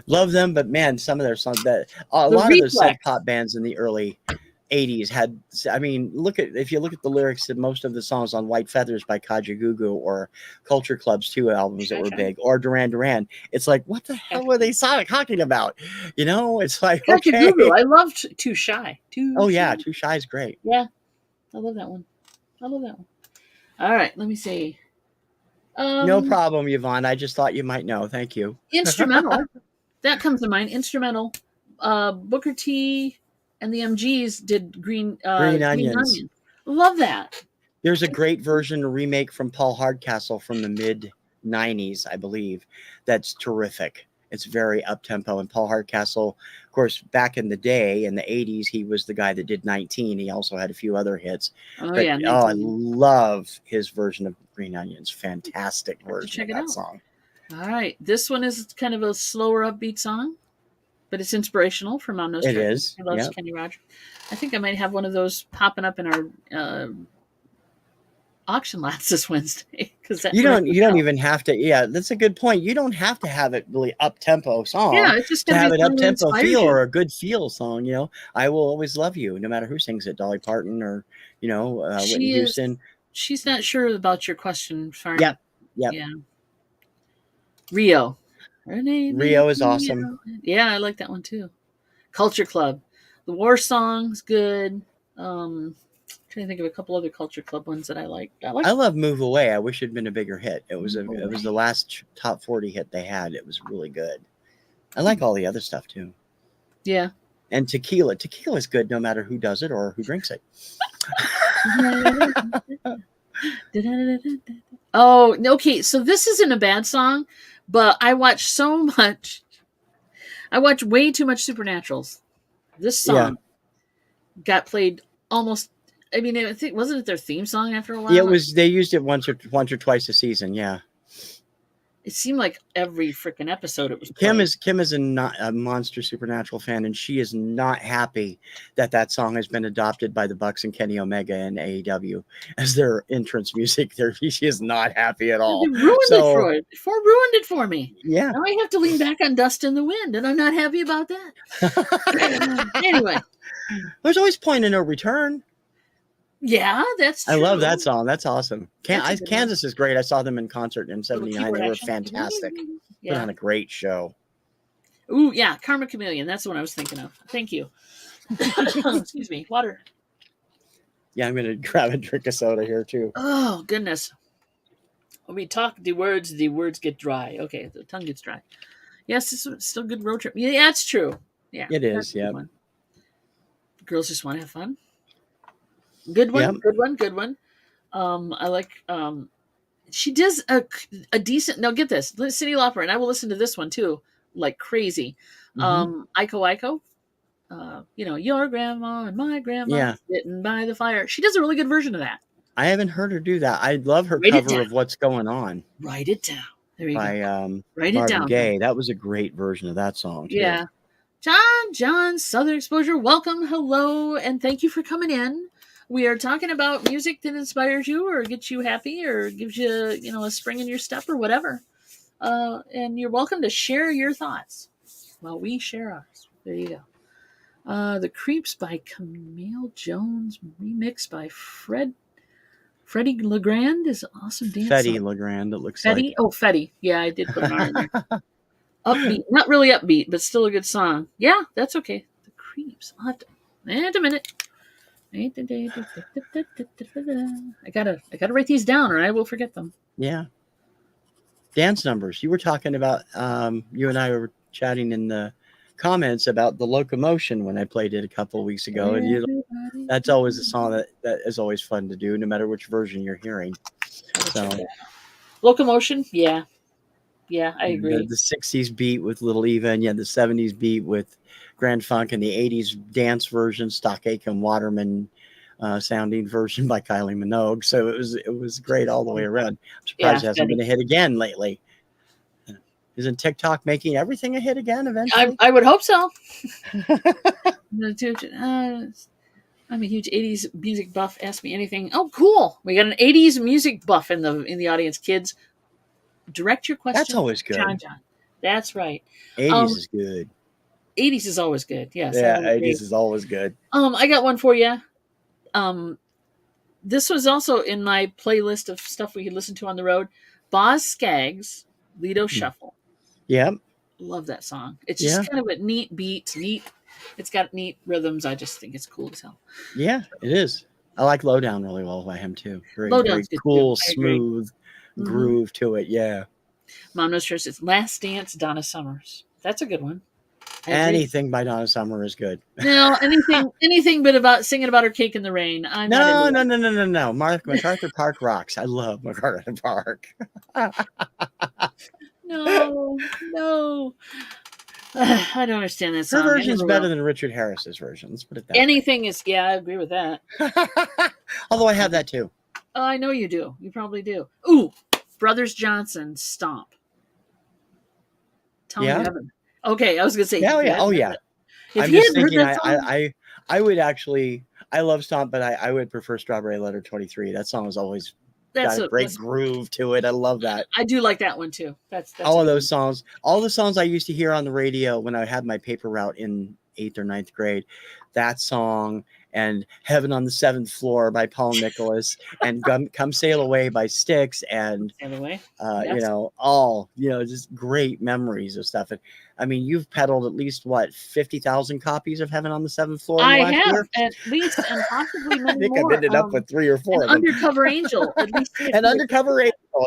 Love them, but man, some of their songs that a The lot of those sub Reflex. pop bands in the early 80s had, I mean, if you look at the lyrics of most of the songs on White Feathers by Kaja Gugu or Culture Club's 2 albums that Shy were Shy. big, or Duran Duran, it's like, what the hell were they talking about? You know, it's like, Kaja Gugu. okay. I loved Too Shy. Too Oh Shy. yeah, Too Shy is great. Yeah, I love that one. I love that one. All right, let me see. No problem, Yvonne. I just thought you might know. Thank you. Instrumental. That comes to mind. Instrumental. Booker T and the MGs did Green Green Green Onions. Onion. Love that. There's a great version, a remake from Paul Hardcastle from the mid 90s, I believe. That's terrific. It's very up tempo. And Paul Hardcastle, of course, back in the day, in the 80s, he was the guy that did 19. He also had a few other hits. Oh But yeah, I 19. love his version of Green Onions. Fantastic version Check of it that out. song. All right, this one is kind of a slower upbeat song, but it's inspirational for Mom Knows It Tracking. is. He loves Yep. Kenny Rogers. I think I might have one of those popping up in our auction lots this Wednesday because You don't even have to. Yeah, that's a good point. You don't have to have it really up tempo Yeah, song it's just to got to be have a an song up that tempo inspires feel you. or a good feel song. You know, I will always love you, no matter who sings it, Dolly Parton or Whitney She is. Houston. She's not sure about your question, Farm. Yep, yep. Yeah. Rio. Her name is Rio is awesome. Rio. Yeah, I like that one too. Culture Club. The War Song's good. Trying to think of a couple other Culture Club ones that I like. I love Move Away. I wish it'd been a bigger hit. It was Move it was Away. the last top 40 hit they had. It was really good. I like all the other stuff too. Yeah. And Tequila. Tequila is good no matter who does it or who drinks it. Oh, okay. So this isn't a bad song, but I watch so much. I watch way too much Supernaturals. This song got played almost. I mean, I think wasn't it their theme song after a while? Yeah, it was. They used it once or twice a season. Yeah. It seemed like every freaking episode it was played. Kim is not a monster Supernatural fan, and she is not happy that song has been adopted by the Bucks and Kenny Omega and AEW as their entrance music. She is not happy at all. They ruined it for me. Yeah. Now I have to lean back on Dust in the Wind, and I'm not happy about that. Anyway, there's always Point of No Return. Yeah, that's true. I love that song. That's awesome. Kansas is great. I saw them in concert in '79. They were fantastic. Yeah. Put on a great show. Ooh, yeah, Karma Chameleon. That's the one I was thinking of. Thank you. Excuse me. Water. Yeah, I'm gonna grab a drink of soda here too. Oh goodness. When we talk the words get dry. Okay, the tongue gets dry. Yes, it's still a good road trip. Yeah, it's true. Yeah, it is. Yeah. Girls just want to have fun. Good one. Yep. Good one. I like. She does a decent. Now get this, Cyndi Lauper, and I will listen to this one too, like crazy. Aiko Aiko. Your grandma and my grandma sitting by the fire. She does a really good version of that. I haven't heard her do that. I love her cover of What's Going On. Write it down. There you go. Write Marvin it down. Gaye. That was a great version of that song too. Yeah. John, Southern Exposure, welcome, hello, and thank you for coming in. We are talking about music that inspires you or gets you happy or gives you, a spring in your step or whatever. And you're welcome to share your thoughts while we share ours. There you go. The Creeps by Camille Jones, remixed by Freddie Legrand is an awesome dance Fetty song. Legrand, it looks Fetty? like. Oh, Fetty. Yeah, I did put an R in there. Upbeat. Not really upbeat, but still a good song. Yeah, that's okay. The Creeps. I'll have to... Wait a minute. I gotta write these down or I will forget them. Yeah. Dance numbers. You were talking about, you and I were chatting in the comments about the Locomotion when I played it a couple of weeks ago. And that's always a song that is always fun to do, no matter which version you're hearing. So, Locomotion, yeah. Yeah, I agree. The 60s beat with Little Eva, and the 70s beat with Grand Funk, and the 80s dance version, Stock Aitken Waterman sounding version by Kylie Minogue. So it was great all the way around. I'm surprised it hasn't been a hit again lately. Isn't TikTok making everything a hit again eventually? I would hope so. I'm a huge 80s music buff. Ask me anything. Oh, cool. We got an 80s music buff in the audience. Kids, direct your questions. That's always good. John. That's right. 80s is good. 80s is always good. Yes. Yeah, 80s is always good. I got one for you. This was also in my playlist of stuff we could listen to on the road. Boz Scaggs, Lido Shuffle. Yep. Love that song. It's just kind of a neat beat, it's got neat rhythms. I just think it's cool as hell. Yeah, it is. I like Lowdown really well by him too. Very cool, smooth groove to it. Yeah. Mom Knows First. It's Last Dance, Donna Summers. That's a good one. Anything by Donna Summer is good. No, anything but about singing about her cake in the rain. No. MacArthur Park rocks. I love MacArthur Park. No. I don't understand that song. Her version's better than Richard Harris's version. Let's put it that way. Yeah, I agree with that. Although I have that too. Oh, I know you do. You probably do. Ooh, Brothers Johnson, Stomp. Tell me you haven't. Okay, I was gonna say. Oh yeah. I'm just thinking. I would actually. I love Stomp, but I would prefer Strawberry Letter 23. That song is always got a great groove to it. I love that. I do like that one too. That's all of those songs. All the songs I used to hear on the radio when I had my paper route in 8th or 9th grade. That song and Heaven on the 7th Floor by Paul Nicholas and Come Sail Away by Styx and just great memories of stuff. And I mean, you've peddled at least 50,000 copies of Heaven on the 7th Floor. I have at least, and possibly many I think more. I've ended up with 3 or 4 of them. Undercover Angel, at least. An Undercover Angel,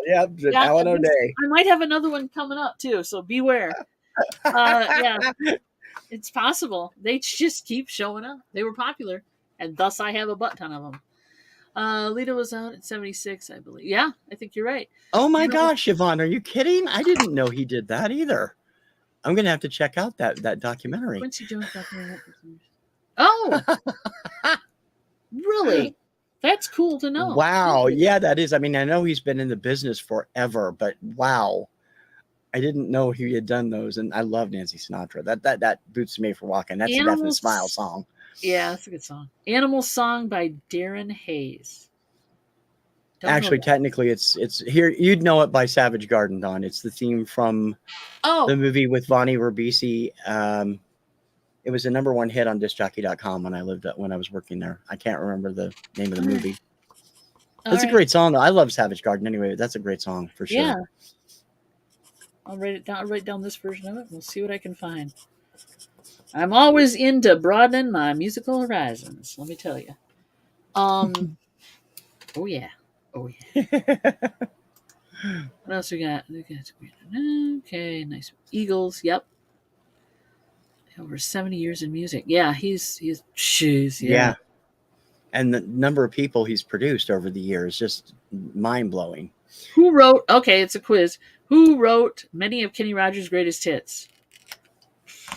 Alan O'Day. I might have another one coming up too, so beware. It's possible. They just keep showing up. They were popular, and thus I have a butt ton of them. Lido was out at 76, I believe. Yeah, I think you're right. Oh my gosh, Yvonne, are you kidding? I didn't know he did that either. I'm going to have to check out that documentary. Quincy Jones documentary. Oh, really? That's cool to know. Wow. Yeah, that is. I mean, I know he's been in the business forever, but wow. I didn't know he had done those, and I love Nancy Sinatra. That Boots Me for Walking. That's a definite smile song. Yeah, that's a good song. Animal Song by Darren Hayes. Actually, technically, it's here. You'd know it by Savage Garden, Don. It's the theme from the movie with Vonnie Ribisi. It was a #1 hit on discjockey.com when I was working there. I can't remember the name of the movie. It's a great song, though. I love Savage Garden anyway. That's a great song for sure. Yeah. I'll write it down. I'll write down this version of it. We'll see what I can find. I'm always into broadening my musical horizons. Let me tell you. Oh yeah. What else we got? Okay, nice. Eagles. Yep. Over 70 years in music. Yeah, he's yeah. And the number of people he's produced over the years, just mind blowing. Who wrote? Okay, it's a quiz. Who wrote many of Kenny Rogers' greatest hits?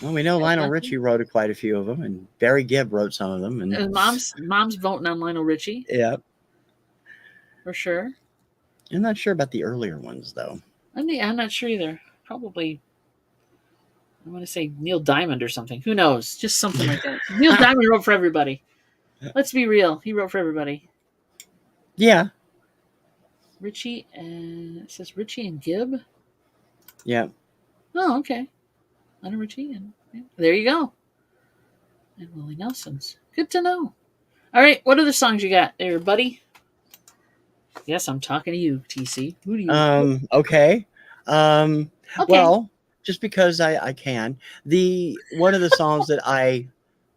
Well, we know Lionel Richie wrote quite a few of them, and Barry Gibb wrote some of them. And mom's voting on Lionel Richie. Yeah, for sure. I'm not sure about the earlier ones, though. I'm not sure either. Probably, I want to say Neil Diamond or something. Who knows? Just something like that. Neil Diamond wrote for everybody. Let's be real. He wrote for everybody. Yeah. Richie and it says Richie and Gibb. Yeah. Oh, okay. Lionel Richie and there you go. And Willie Nelson's. Good to know. All right, what other songs you got there, buddy? Yes, I'm talking to you, TC. Who do you? Okay. Well, just because I can. One of the songs that I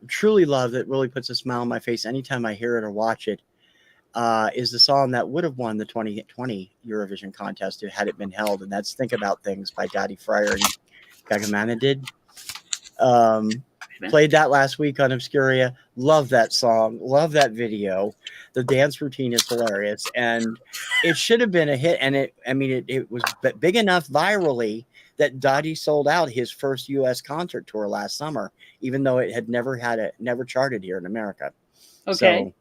truly love that really puts a smile on my face anytime I hear it or watch it. Is the song that would have won the 2020 Eurovision contest had it been held, and that's "Think About Things" by Daddy Fryer and Gagamana did. Played that last week on Obscuria. Love that song. Love that video. The dance routine is hilarious, and it should have been a hit. And it was big enough virally that Dottie sold out his first U.S. concert tour last summer, even though it had never charted here in America. Okay. So,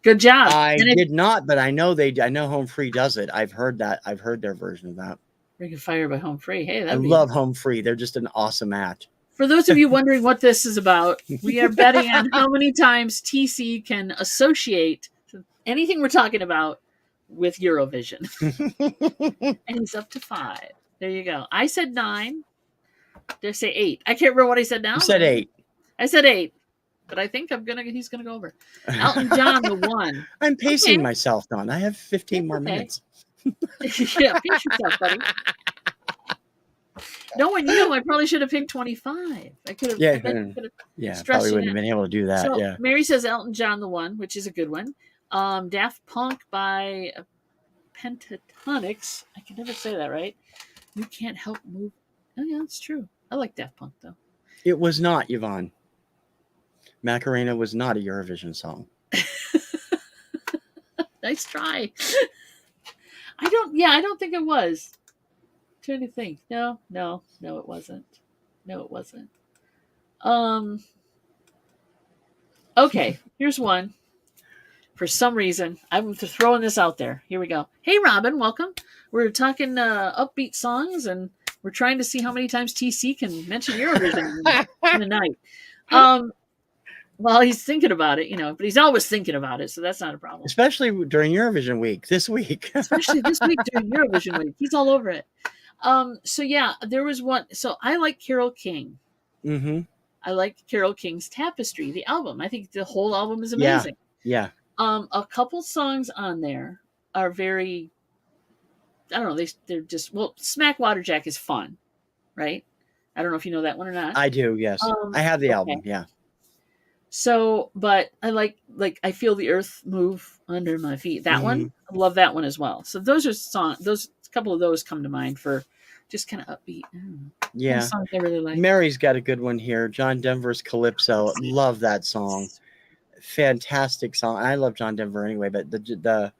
good job. I did not, but I know I know Home Free does it. I've heard that. I've heard their version of that. Ring of Fire by Home Free. Hey, I that'd be love Home Free. They're just an awesome act. For those of you wondering what this is about, we are betting on how many times TC can associate anything we're talking about with Eurovision. And he's up to 5. There you go. I said 9. Did I say 8? I can't remember what I said now. You said 8. I said 8. But I think he's gonna go over. Elton John, the 1. I'm pacing myself, Don. I have 15 more minutes. Yeah, pace yourself, buddy. No one knew. I probably should have picked 25. I could have. Yeah, probably wouldn't have been able to do that. So, yeah. Mary says Elton John, the 1, which is a good one. Daft Punk by Pentatonics. I can never say that right. You Can't Help Move. Oh yeah, that's true. I like Daft Punk though. It was not, Yvonne. Macarena was not a Eurovision song. Nice try. I don't think it was. I'm trying to think. No, it wasn't. No, it wasn't. Okay, here's one. For some reason, I'm throwing this out there. Here we go. Hey, Robin, welcome. We're talking upbeat songs, and we're trying to see how many times TC can mention Eurovision in the night. Well, he's thinking about it, but he's always thinking about it, so that's not a problem. Especially during Eurovision week, this week. Especially this week during Eurovision week. He's all over it. So yeah, there was one. So I like Carole King. Mm-hmm. I like Carole King's Tapestry, the album. I think the whole album is amazing. Yeah. A couple songs on there are very, I don't know, they're just, Smack Waterjack is fun, right? I don't know if you know that one or not. I do, yes. I have the album, yeah. So, but I like I Feel the Earth Move Under My Feet. That one, I love that one as well. So those are a couple of those come to mind for just kind of upbeat. Yeah. Songs I really like. Mary's got a good one here. John Denver's Calypso. Love that song. Fantastic song. I love John Denver anyway, but the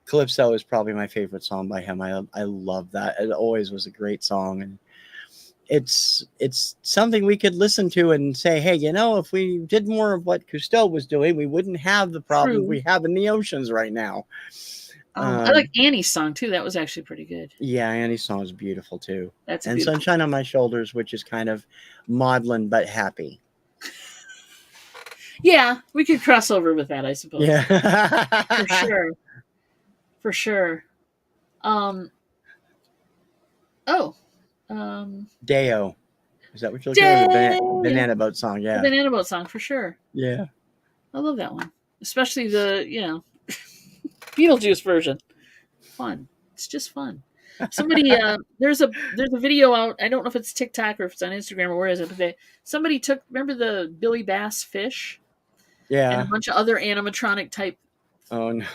Calypso is probably my favorite song by him. I love that. It always was a great song, and it's something we could listen to and say, hey, if we did more of what Cousteau was doing, we wouldn't have the problem we have in the oceans right now. I like Annie's song too. That was actually pretty good. Yeah, Annie's song is beautiful too. That's and Sunshine on My Shoulders, which is kind of maudlin but happy. Yeah, we could cross over with that, I suppose. Yeah. For sure. Deo. Is that what you're looking at? The Banana Boat song, yeah. The Banana Boat song, for sure. Yeah. I love that one. Especially the, Beetlejuice version. Fun. It's just fun. Somebody, there's a video out. I don't know if it's TikTok or if it's on Instagram or where is it, but somebody remember the Billy Bass fish? Yeah. And a bunch of other animatronic type clones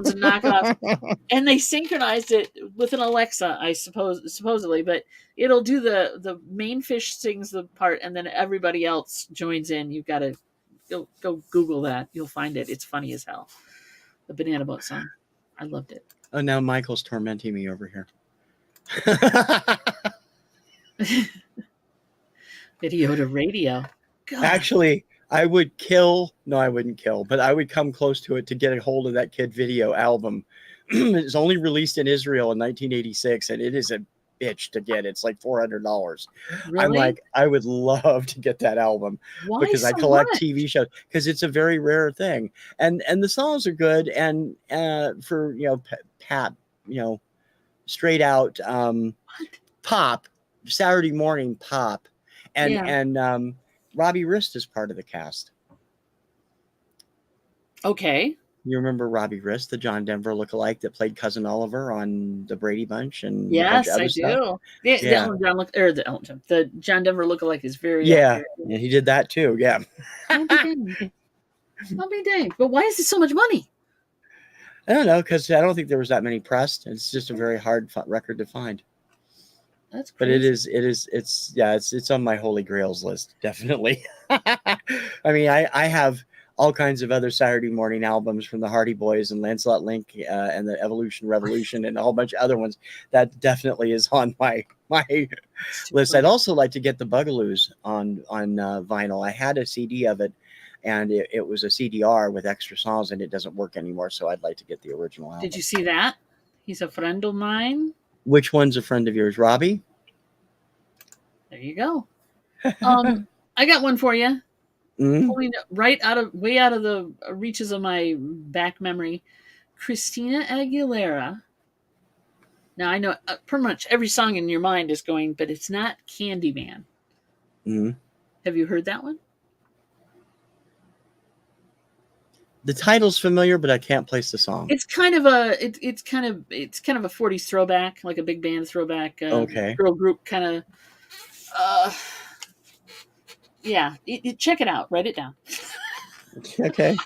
and knockoffs. And they synchronized it with an Alexa, I suppose, supposedly, but it'll do the main fish sings the part and then everybody else joins in. You've got to go Google that. You'll find it. It's funny as hell. The Banana Boat song. I loved it. Oh, now Michael's tormenting me over here. Video to radio. God. Actually, I wouldn't kill, but I would come close to it to get a hold of that Kid Video album. It's only released in Israel in 1986, and it is a bitch to get. It's like $400. Really? I'm like, I would love to get that album. Why because so I collect much? TV shows, because it's a very rare thing, and the songs are good, and for pap, straight out pop, Saturday morning pop, and Robbie Rist is part of the cast. Okay. You remember Robbie Rist, the John Denver lookalike that played Cousin Oliver on the Brady Bunch and yes, a bunch of other I stuff? do. The John Denver lookalike is very and he did that too. Yeah. I'll be dang. But why is it so much money? I don't know, because I don't think there was that many pressed. It's just a very hard record to find. That's But crazy. it's on my holy grails list, definitely. I mean, I have all kinds of other Saturday morning albums from the Hardy Boys and Lancelot Link and the Evolution Revolution and a whole bunch of other ones. That definitely is on my list. I'd also like to get the Bugaloos on vinyl. I had a CD of it, and it was a CDR with extra songs, and it doesn't work anymore. So I'd like to get the original album. Did you see that? He's a friend of mine. Which one's a friend of yours, Robbie? There you go. I got one for you. Mm? Pulling way out of the reaches of my back memory. Christina Aguilera. Now I know pretty much every song in your mind is going, but it's not Candyman. Mm. Have you heard that one? The title's familiar, but I can't place the song. It's kind of a it's kind of a 40s throwback, like a big band throwback, Okay. girl group kind of. Yeah, check it out. Write it down. Okay.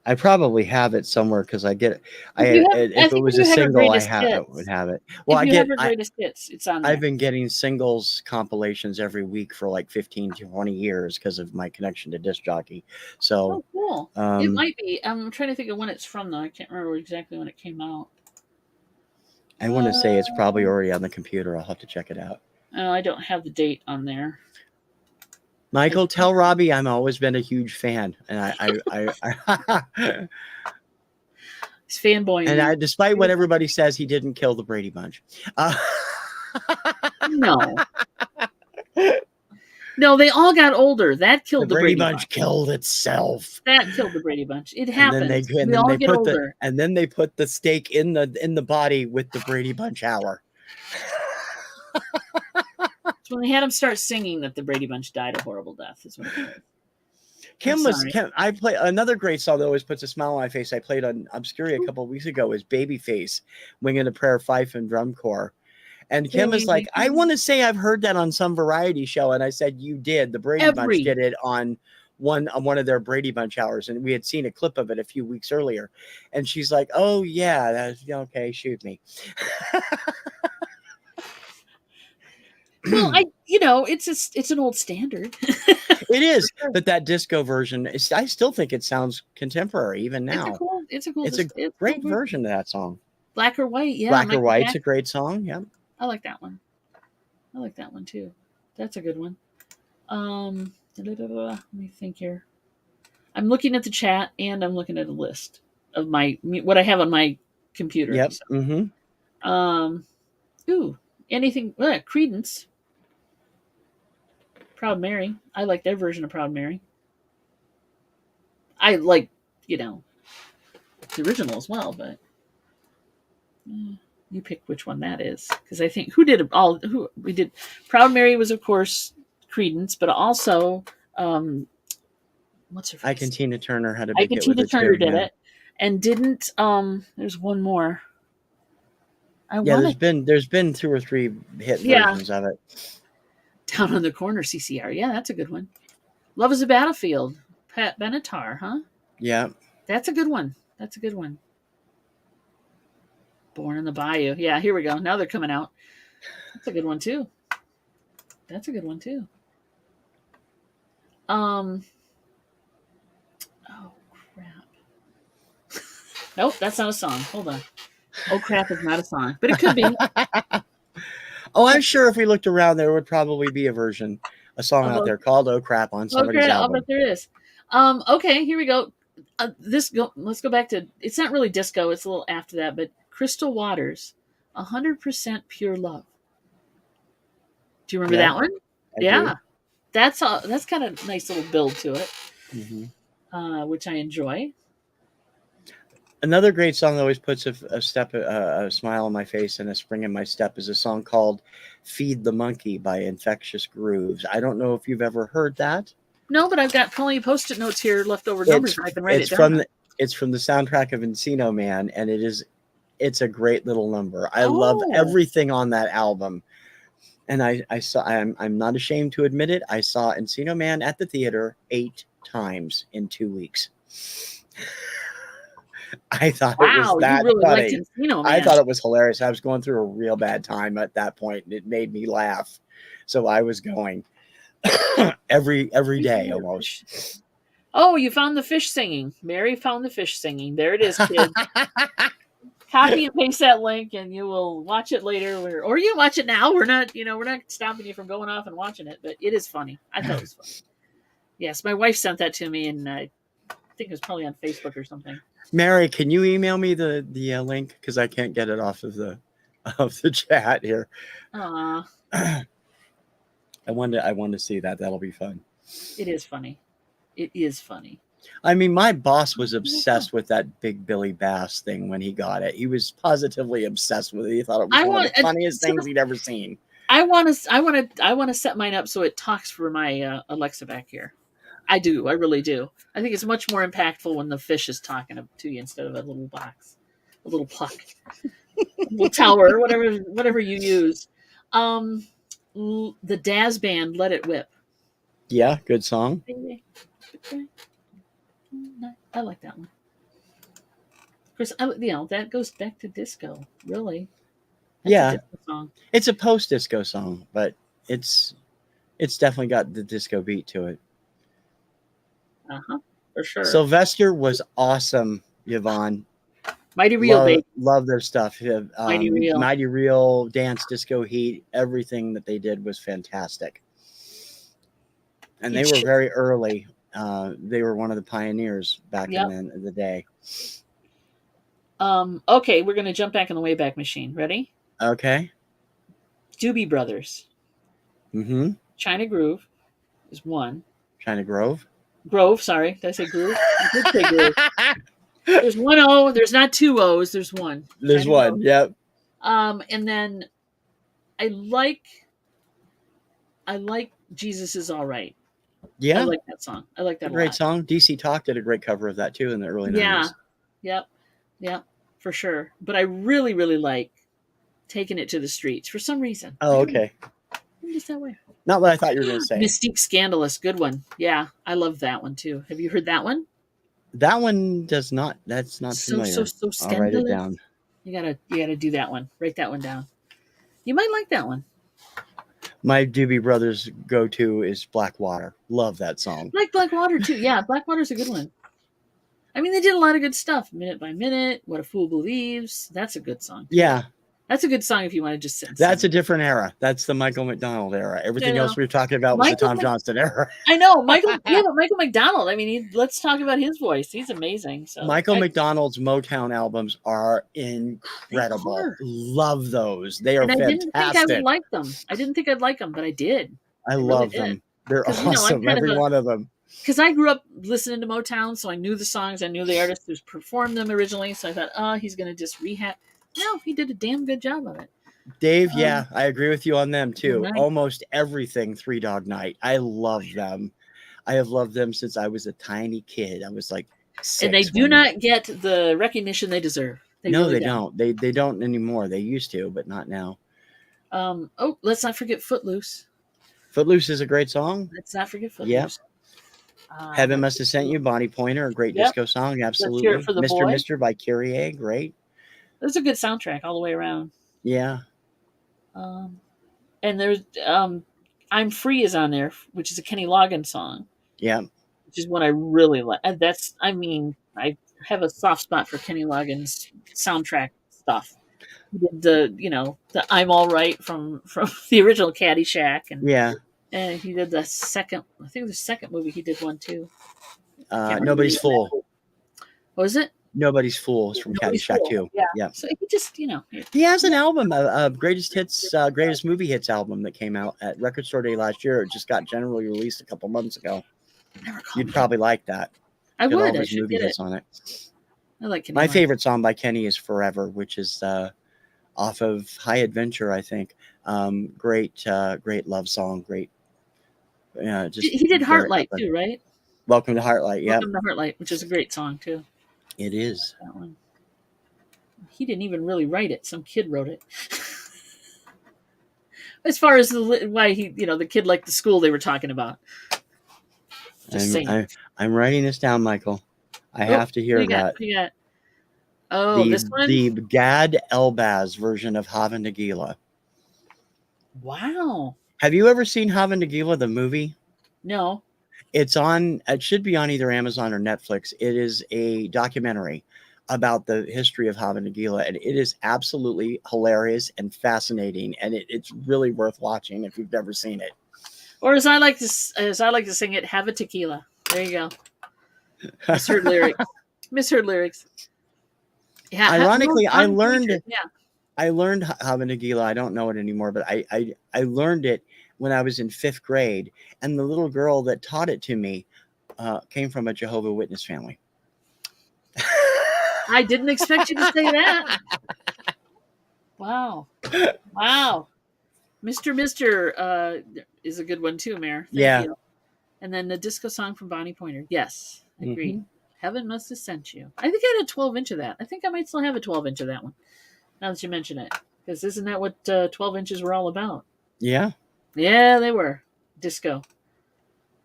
I probably have it somewhere because I get it. If it was a single, I would have it. Well, if you have her greatest hits, it's on there. I've been getting singles compilations every week for like 15 to 20 years because of my connection to disc jockey. So, cool. It might be. I'm trying to think of when it's from though. I can't remember exactly when it came out. I want to say it's probably already on the computer. I'll have to check it out. Oh, I don't have the date on there. Michael, tell Robbie I'm always been a huge fan, and I He's fanboying. And despite what everybody says, he didn't kill the Brady Bunch. No. No, they all got older. That killed the Brady Bunch. Killed itself. That killed the Brady Bunch. It happened. We all get older. And then they put the stake in the body with the Brady Bunch hour. It's when they had him start singing that the Brady Bunch died a horrible death. Is what it was. I play another great song that always puts a smile on my face. I played on Obscuria a couple of weeks ago. Is Babyface, Winging a Prayer, Fife and Drum Corps. And Kim is like, I want to say I've heard that on some variety show. And I said, you did. The Brady Bunch did it on one of their Brady Bunch hours. And we had seen a clip of it a few weeks earlier. And she's like, oh, yeah, that's okay. Shoot me. Well, it's an old standard. It is, but that disco version, I still think it sounds contemporary even now. It's a great version of that song. Black or White, yeah. Black or White's a great song, yeah. I like that one. I like that one too. That's a good one. Let me think here. I'm looking at the chat and I'm looking at a list of what I have on my computer. Yep. So. Mm-hmm. Anything? Creedence. Proud Mary. I like their version of Proud Mary. I like, the original as well, but you pick which one that is. Because I think we did Proud Mary was of course Creedence, but also what's her face? Ike and Tina Turner had a big hit with it. Tina Turner did it. And didn't there's one more. There's been 2 or 3 hit versions of it. Down on the Corner, CCR. Yeah, that's a good one. Love is a Battlefield. Pat Benatar, huh? Yeah. That's a good one. Born in the Bayou. Yeah, here we go. Now they're coming out. That's a good one too. Oh, crap. Nope, that's not a song. Hold on. Oh, crap is not a song, but it could be. Oh, I'm sure if we looked around, there would probably be a song out there called "Oh Crap" on somebody's album. I bet there is. Okay, here we go. Let's go back to. It's not really disco. It's a little after that, but Crystal Waters, 100% Pure Love. Do you remember that one? I do. That's kind of a nice little build to it, which I enjoy. Another great song that always puts a smile on my face and a spring in my step is a song called "Feed the Monkey" by Infectious Grooves. I don't know if you've ever heard that. No, but I've got plenty of Post-it notes here, leftover numbers. I can write it down. It's from the soundtrack of Encino Man, and it's a great little number. I love everything on that album. And I'm not ashamed to admit it. I saw Encino Man at the theater 8 times in 2 weeks. I thought it was that funny. I thought it was hilarious. I was going through a real bad time at that point, and it made me laugh. So I was going every day almost. Oh, you found the fish singing. Mary found the fish singing. There it is, kids. Copy and paste that link, and you will watch it later, or you can watch it now. We're not stopping you from going off and watching it, but it is funny. I thought it was funny. Yes, my wife sent that to me, and I think it was probably on Facebook or something. Mary, can you email me the link because I can't get it off of the of the chat here. Aw, I wanted to see that. That'll be fun. it is funny. It is funny. I mean, my boss was obsessed with that Big Billy Bass thing when he got it. He was positively obsessed with it. He thought it was I one want of the funniest things he'd ever seen. I want to set mine up so it talks for my Alexa back here. I do. I really do. I think it's much more impactful when the fish is talking to you instead of a little box, a little puck, a little tower, whatever you use. The Daz Band, "Let It Whip." Yeah, good song. I like that one. Of course, that goes back to disco. Really, that's Yeah, a disco song. it's a post-disco song, but it's definitely got the disco beat to it. For sure. Sylvester was awesome, Yvonne. Mighty Real, baby. Love their stuff. Mighty Real. Mighty Real, Dance Disco Heat, everything that they did was fantastic. And they were very early. They were one of the pioneers back in the day. Okay, we're going to jump back in the Wayback Machine. Ready? Okay. Doobie Brothers. Mm-hmm. China Groove is one. China Grove? Grove, sorry. Did I say Groove? I did say Groove. There's one O. There's not two O's. There's one. There's China one. Grove. Yep. And then I like Jesus Is All Right. Yeah. I like that song. I like that a great lot. song. DC Talk did a great cover of that too in the early 90s. Yep, for sure. But I really, really like Taking It to the Streets for some reason. Oh, okay. I'm just that way. Not what I thought you were going to say. Mystique Scandalous, good one. Yeah, I love that one too. Have you heard that one? That one does not. That's not familiar. So scandalous. I'll write it down. You gotta do that one. Write that one down. You might like that one. My Doobie Brothers go-to is Blackwater. Love that song. I like Blackwater too. Yeah, Blackwater's a good one. I mean, they did a lot of good stuff. Minute by Minute, What a Fool Believes. That's a good song too. Yeah. That's a good song if you want to just sit and That's sing. a different era. That's the Michael McDonald era. Everything else we were talking about was the Tom Johnston era. I know. Michael McDonald. I mean, let's talk about his voice. He's amazing. So Michael McDonald's Motown albums are incredible. Love those. They are fantastic. I didn't think I would like them. I didn't think I'd like them, but I did. I love them. They're awesome. Every one of them. Because I grew up listening to Motown, so I knew the songs. I knew the artist who performed them originally. So I thought, oh, he's going to just rehab. No, he did a damn good job of it. Dave, yeah, I agree with you on them too. Right. Almost everything Three Dog Night. I love them. I have loved them since I was a tiny kid. I was like 6. And they do not get the recognition they deserve. They don't. They don't anymore. They used to, but not now. Let's not forget Footloose. Footloose is a great song. Let's not forget Footloose. Yeah. Heaven Must Have Sent You, Bonnie Pointer, a great disco song. Absolutely. Let's Hear It for the Mr. Boy. Mr. by Kyrie, great. There's a good soundtrack all the way around. Yeah. And there's I'm Free is on there, which is a Kenny Loggins song. Yeah. Which is one I really like. I have a soft spot for Kenny Loggins soundtrack stuff. He did the I'm All Right from the original Caddyshack, and he did the second movie he did one too. Nobody's Fool. What was it? Nobody's Fool is from Caddyshack too. Yeah. So he just he has an album, a greatest hits, greatest movie hits album that came out at Record Store Day last year. It just got generally released a couple months ago. You'd probably like that. I would. All his movie hits on it. I like Kenny. My favorite song by Kenny is Forever, which is off of High Adventure, I think. Great love song. Great. Yeah, just he did Heartlight too, right? Welcome to Heartlight. Yeah. Welcome to Heartlight, which is a great song too. It is. That one. He didn't even really write it. Some kid wrote it. As far as why the kid liked the school they were talking about. Just saying. I'm writing this down, Michael. I have to hear that. What do you got? Oh, this one? The Gad Elbaz version of Hava Nagila. Wow. Have you ever seen Hava Nagila, the movie? No. It should be on either Amazon or Netflix. It is a documentary about the history of Hava Nagila, and it is absolutely hilarious and fascinating, and it's really worth watching if you've never seen it. Or as I like to sing it, have a tequila. There you go. Misheard lyrics. Yeah. Ironically, I learned I learned Hava Nagila. I don't know it anymore, but I learned it when I was in 5th grade, and the little girl that taught it to me came from a Jehovah's Witness family. I didn't expect you to say that. Wow. Wow. Mr. is a good one too, Mayor. Thank you. And then the disco song from Bonnie Pointer. Yes, agreed. Heaven must have sent you. I think I had a 12-inch of that. I think I might still have a 12-inch of that one. Now that you mention it, because isn't that what 12 inches were all about? Yeah. Yeah, they were. Disco.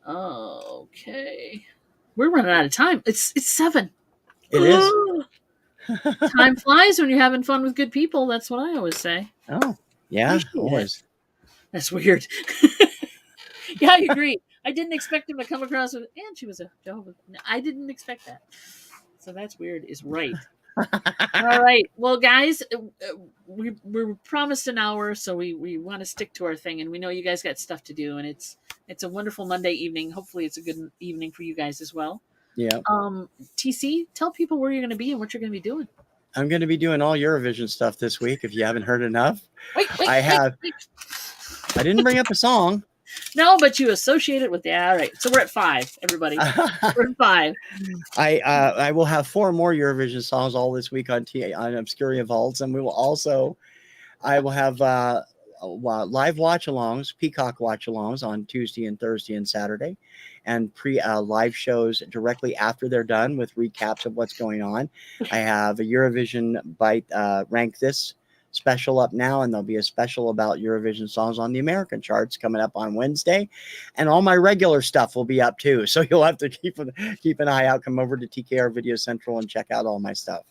Okay. We're running out of time. It's 7. It is. Time flies when you're having fun with good people. That's what I always say. Oh, yeah, always. That's weird. Yeah, I agree. I didn't expect him to come across with, and she was a Jehovah's. I didn't expect that. So that's weird. Is right. All right. Well, guys, we're promised an hour, so we want to stick to our thing, and we know you guys got stuff to do, and it's a wonderful Monday evening. Hopefully, it's a good evening for you guys as well. Yeah. TC, tell people where you're going to be and what you're going to be doing. I'm going to be doing all Eurovision stuff this week. If you haven't heard enough, wait. I didn't bring up a song. No, but you associate it with the. All right, so we're at 5, everybody. We're at 5. I will have 4 more Eurovision songs all this week on Obscuria Vaults, and I will have live watch-alongs, Peacock watch-alongs on Tuesday and Thursday and Saturday, and live shows directly after they're done with recaps of what's going on. I have a Eurovision Bite Rank This special up now, and there'll be a special about Eurovision songs on the American charts coming up on Wednesday, and all my regular stuff will be up too, so you'll have to keep an eye out. Come over to TKR Video Central and check out all my stuff.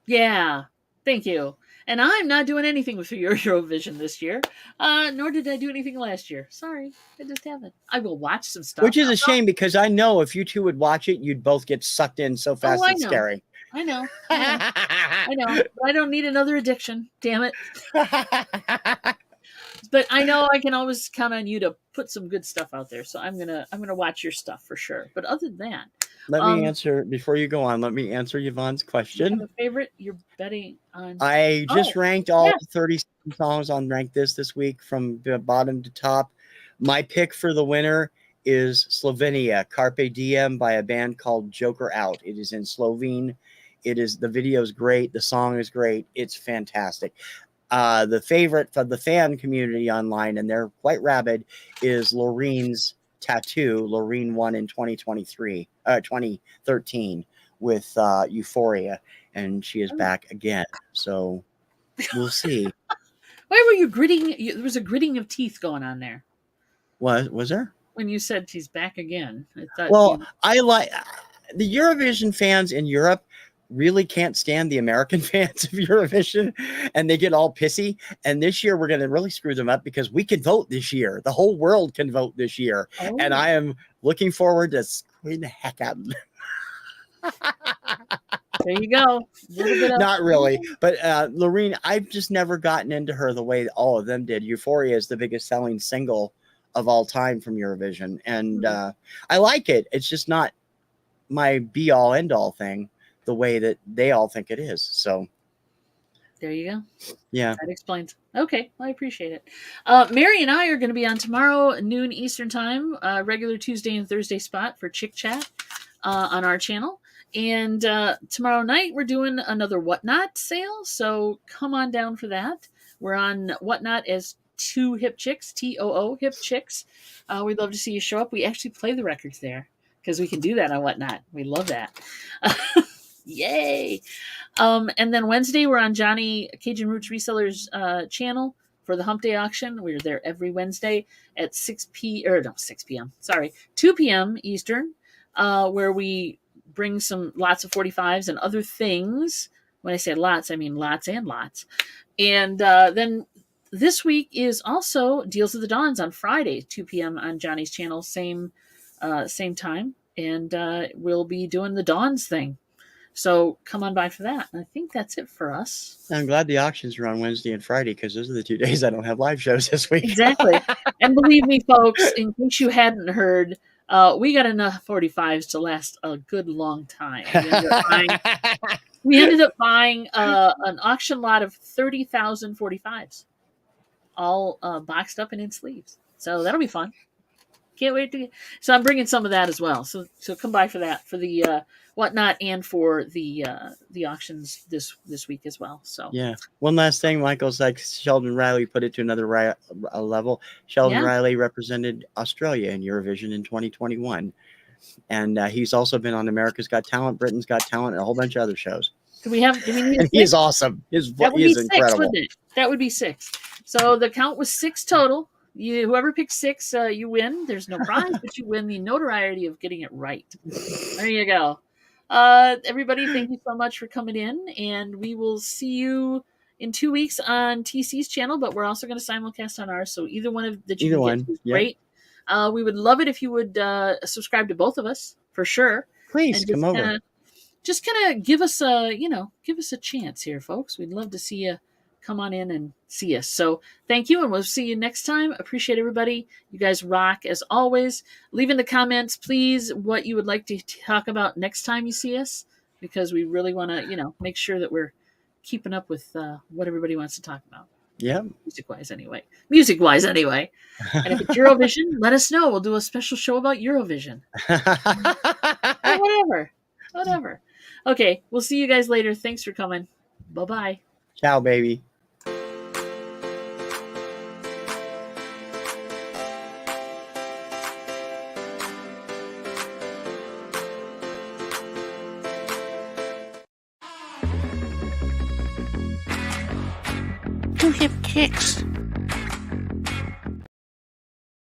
Yeah, thank you. And I'm not doing anything with your Eurovision this year, nor did I do anything last year. Sorry, I just haven't. I will watch some stuff, which is a shame, because I know if you two would watch it, you'd both get sucked in so fast. It's scary. I know. But I don't need another addiction. Damn it. But I know I can always count on you to put some good stuff out there. So I'm gonna watch your stuff for sure. But other than that, let me answer before you go on. Let me answer Yvonne's question. You have a favorite you're betting on? I just ranked all 30 songs on Rank This week from the bottom to top. My pick for the winner is Slovenia, Carpe Diem by a band called Joker Out. It is in Slovene. The video is great. The song is great. It's fantastic. The favorite for the fan community online, and they're quite rabid, is Lorene's Tattoo. Lorene won in 2013 with Euphoria, and she is back again. So we'll see. Why were you gritting? There was a gritting of teeth going on there. Was there? When you said she's back again, I thought. Well, I like the Eurovision fans in Europe. Really can't stand the American fans of Eurovision, and they get all pissy. And this year we're going to really screw them up, because we can vote this year. The whole world can vote this year. Oh. And I am looking forward to screwing the heck out of them. There you go. Not really. But Lorene, I've just never gotten into her the way all of them did. Euphoria is the biggest selling single of all time from Eurovision. And I like it. It's just not my be-all, end-all thing, the way that they all think it is. So there you go. Yeah, that explains. Okay, well, I appreciate it. Mary and I are going to be on tomorrow noon Eastern time, regular Tuesday and Thursday spot for Chick Chat on our channel. And tomorrow night we're doing another Whatnot sale, so come on down for that. We're on Whatnot as 2 Hip Chicks, TOO Hip Chicks. We'd love to see you show up. We actually play the records there, because we can do that on Whatnot. We love that. Yay. And then Wednesday we're on Johnny Cajun Roots Resellers channel for the Hump Day auction. We're there every Wednesday at 2 p.m. Eastern, where we bring lots of 45s and other things. When I say lots, I mean lots and lots. And then this week is also Deals of the Dawns on Friday, 2 p.m. on Johnny's channel, same time. And we'll be doing the Dawns thing. So come on by for that. And I think that's it for us. I'm glad the auctions are on Wednesday and Friday, because those are the 2 days I don't have live shows this week. Exactly. And believe me, folks, in case you hadn't heard, We got enough 45s to last a good long time. We ended up buying an auction lot of 30,000 45s, all boxed up and in sleeves. So that'll be fun. Can't wait to. So I'm bringing some of that as well. So come by for that, for the whatnot, and for the auctions this week as well. So Yeah. One last thing, Michael's like Sheldon Riley put it to another level. Sheldon yeah, Riley represented Australia in Eurovision in 2021, and he's also been on America's Got Talent, Britain's Got Talent, and a whole bunch of other shows. do we need And he is awesome. He that would is be incredible. 6, wouldn't it? That would be 6. So the count was 6 total. Whoever picks 6, you win. There's no prize, but you win the notoriety of getting it right. There you go. Everybody, thank you so much for coming in, and we will see you in 2 weeks on TC's channel, but we're also going to simulcast on ours, so either one of that you can get to is great. We would love it if you would subscribe to both of us, for sure. Please come over. Just kind of give us a chance here, folks. We'd love to see you come on in and see us. So thank you, and we'll see you next time. Appreciate everybody. You guys rock as always. Leave in the comments, please, what you would like to talk about next time you see us, because we really want to, make sure that we're keeping up with what everybody wants to talk about. Yeah. Music-wise anyway. And if it's Eurovision, let us know. We'll do a special show about Eurovision. Whatever. Okay, we'll see you guys later. Thanks for coming. Bye-bye. Ciao, baby. Do him kicks.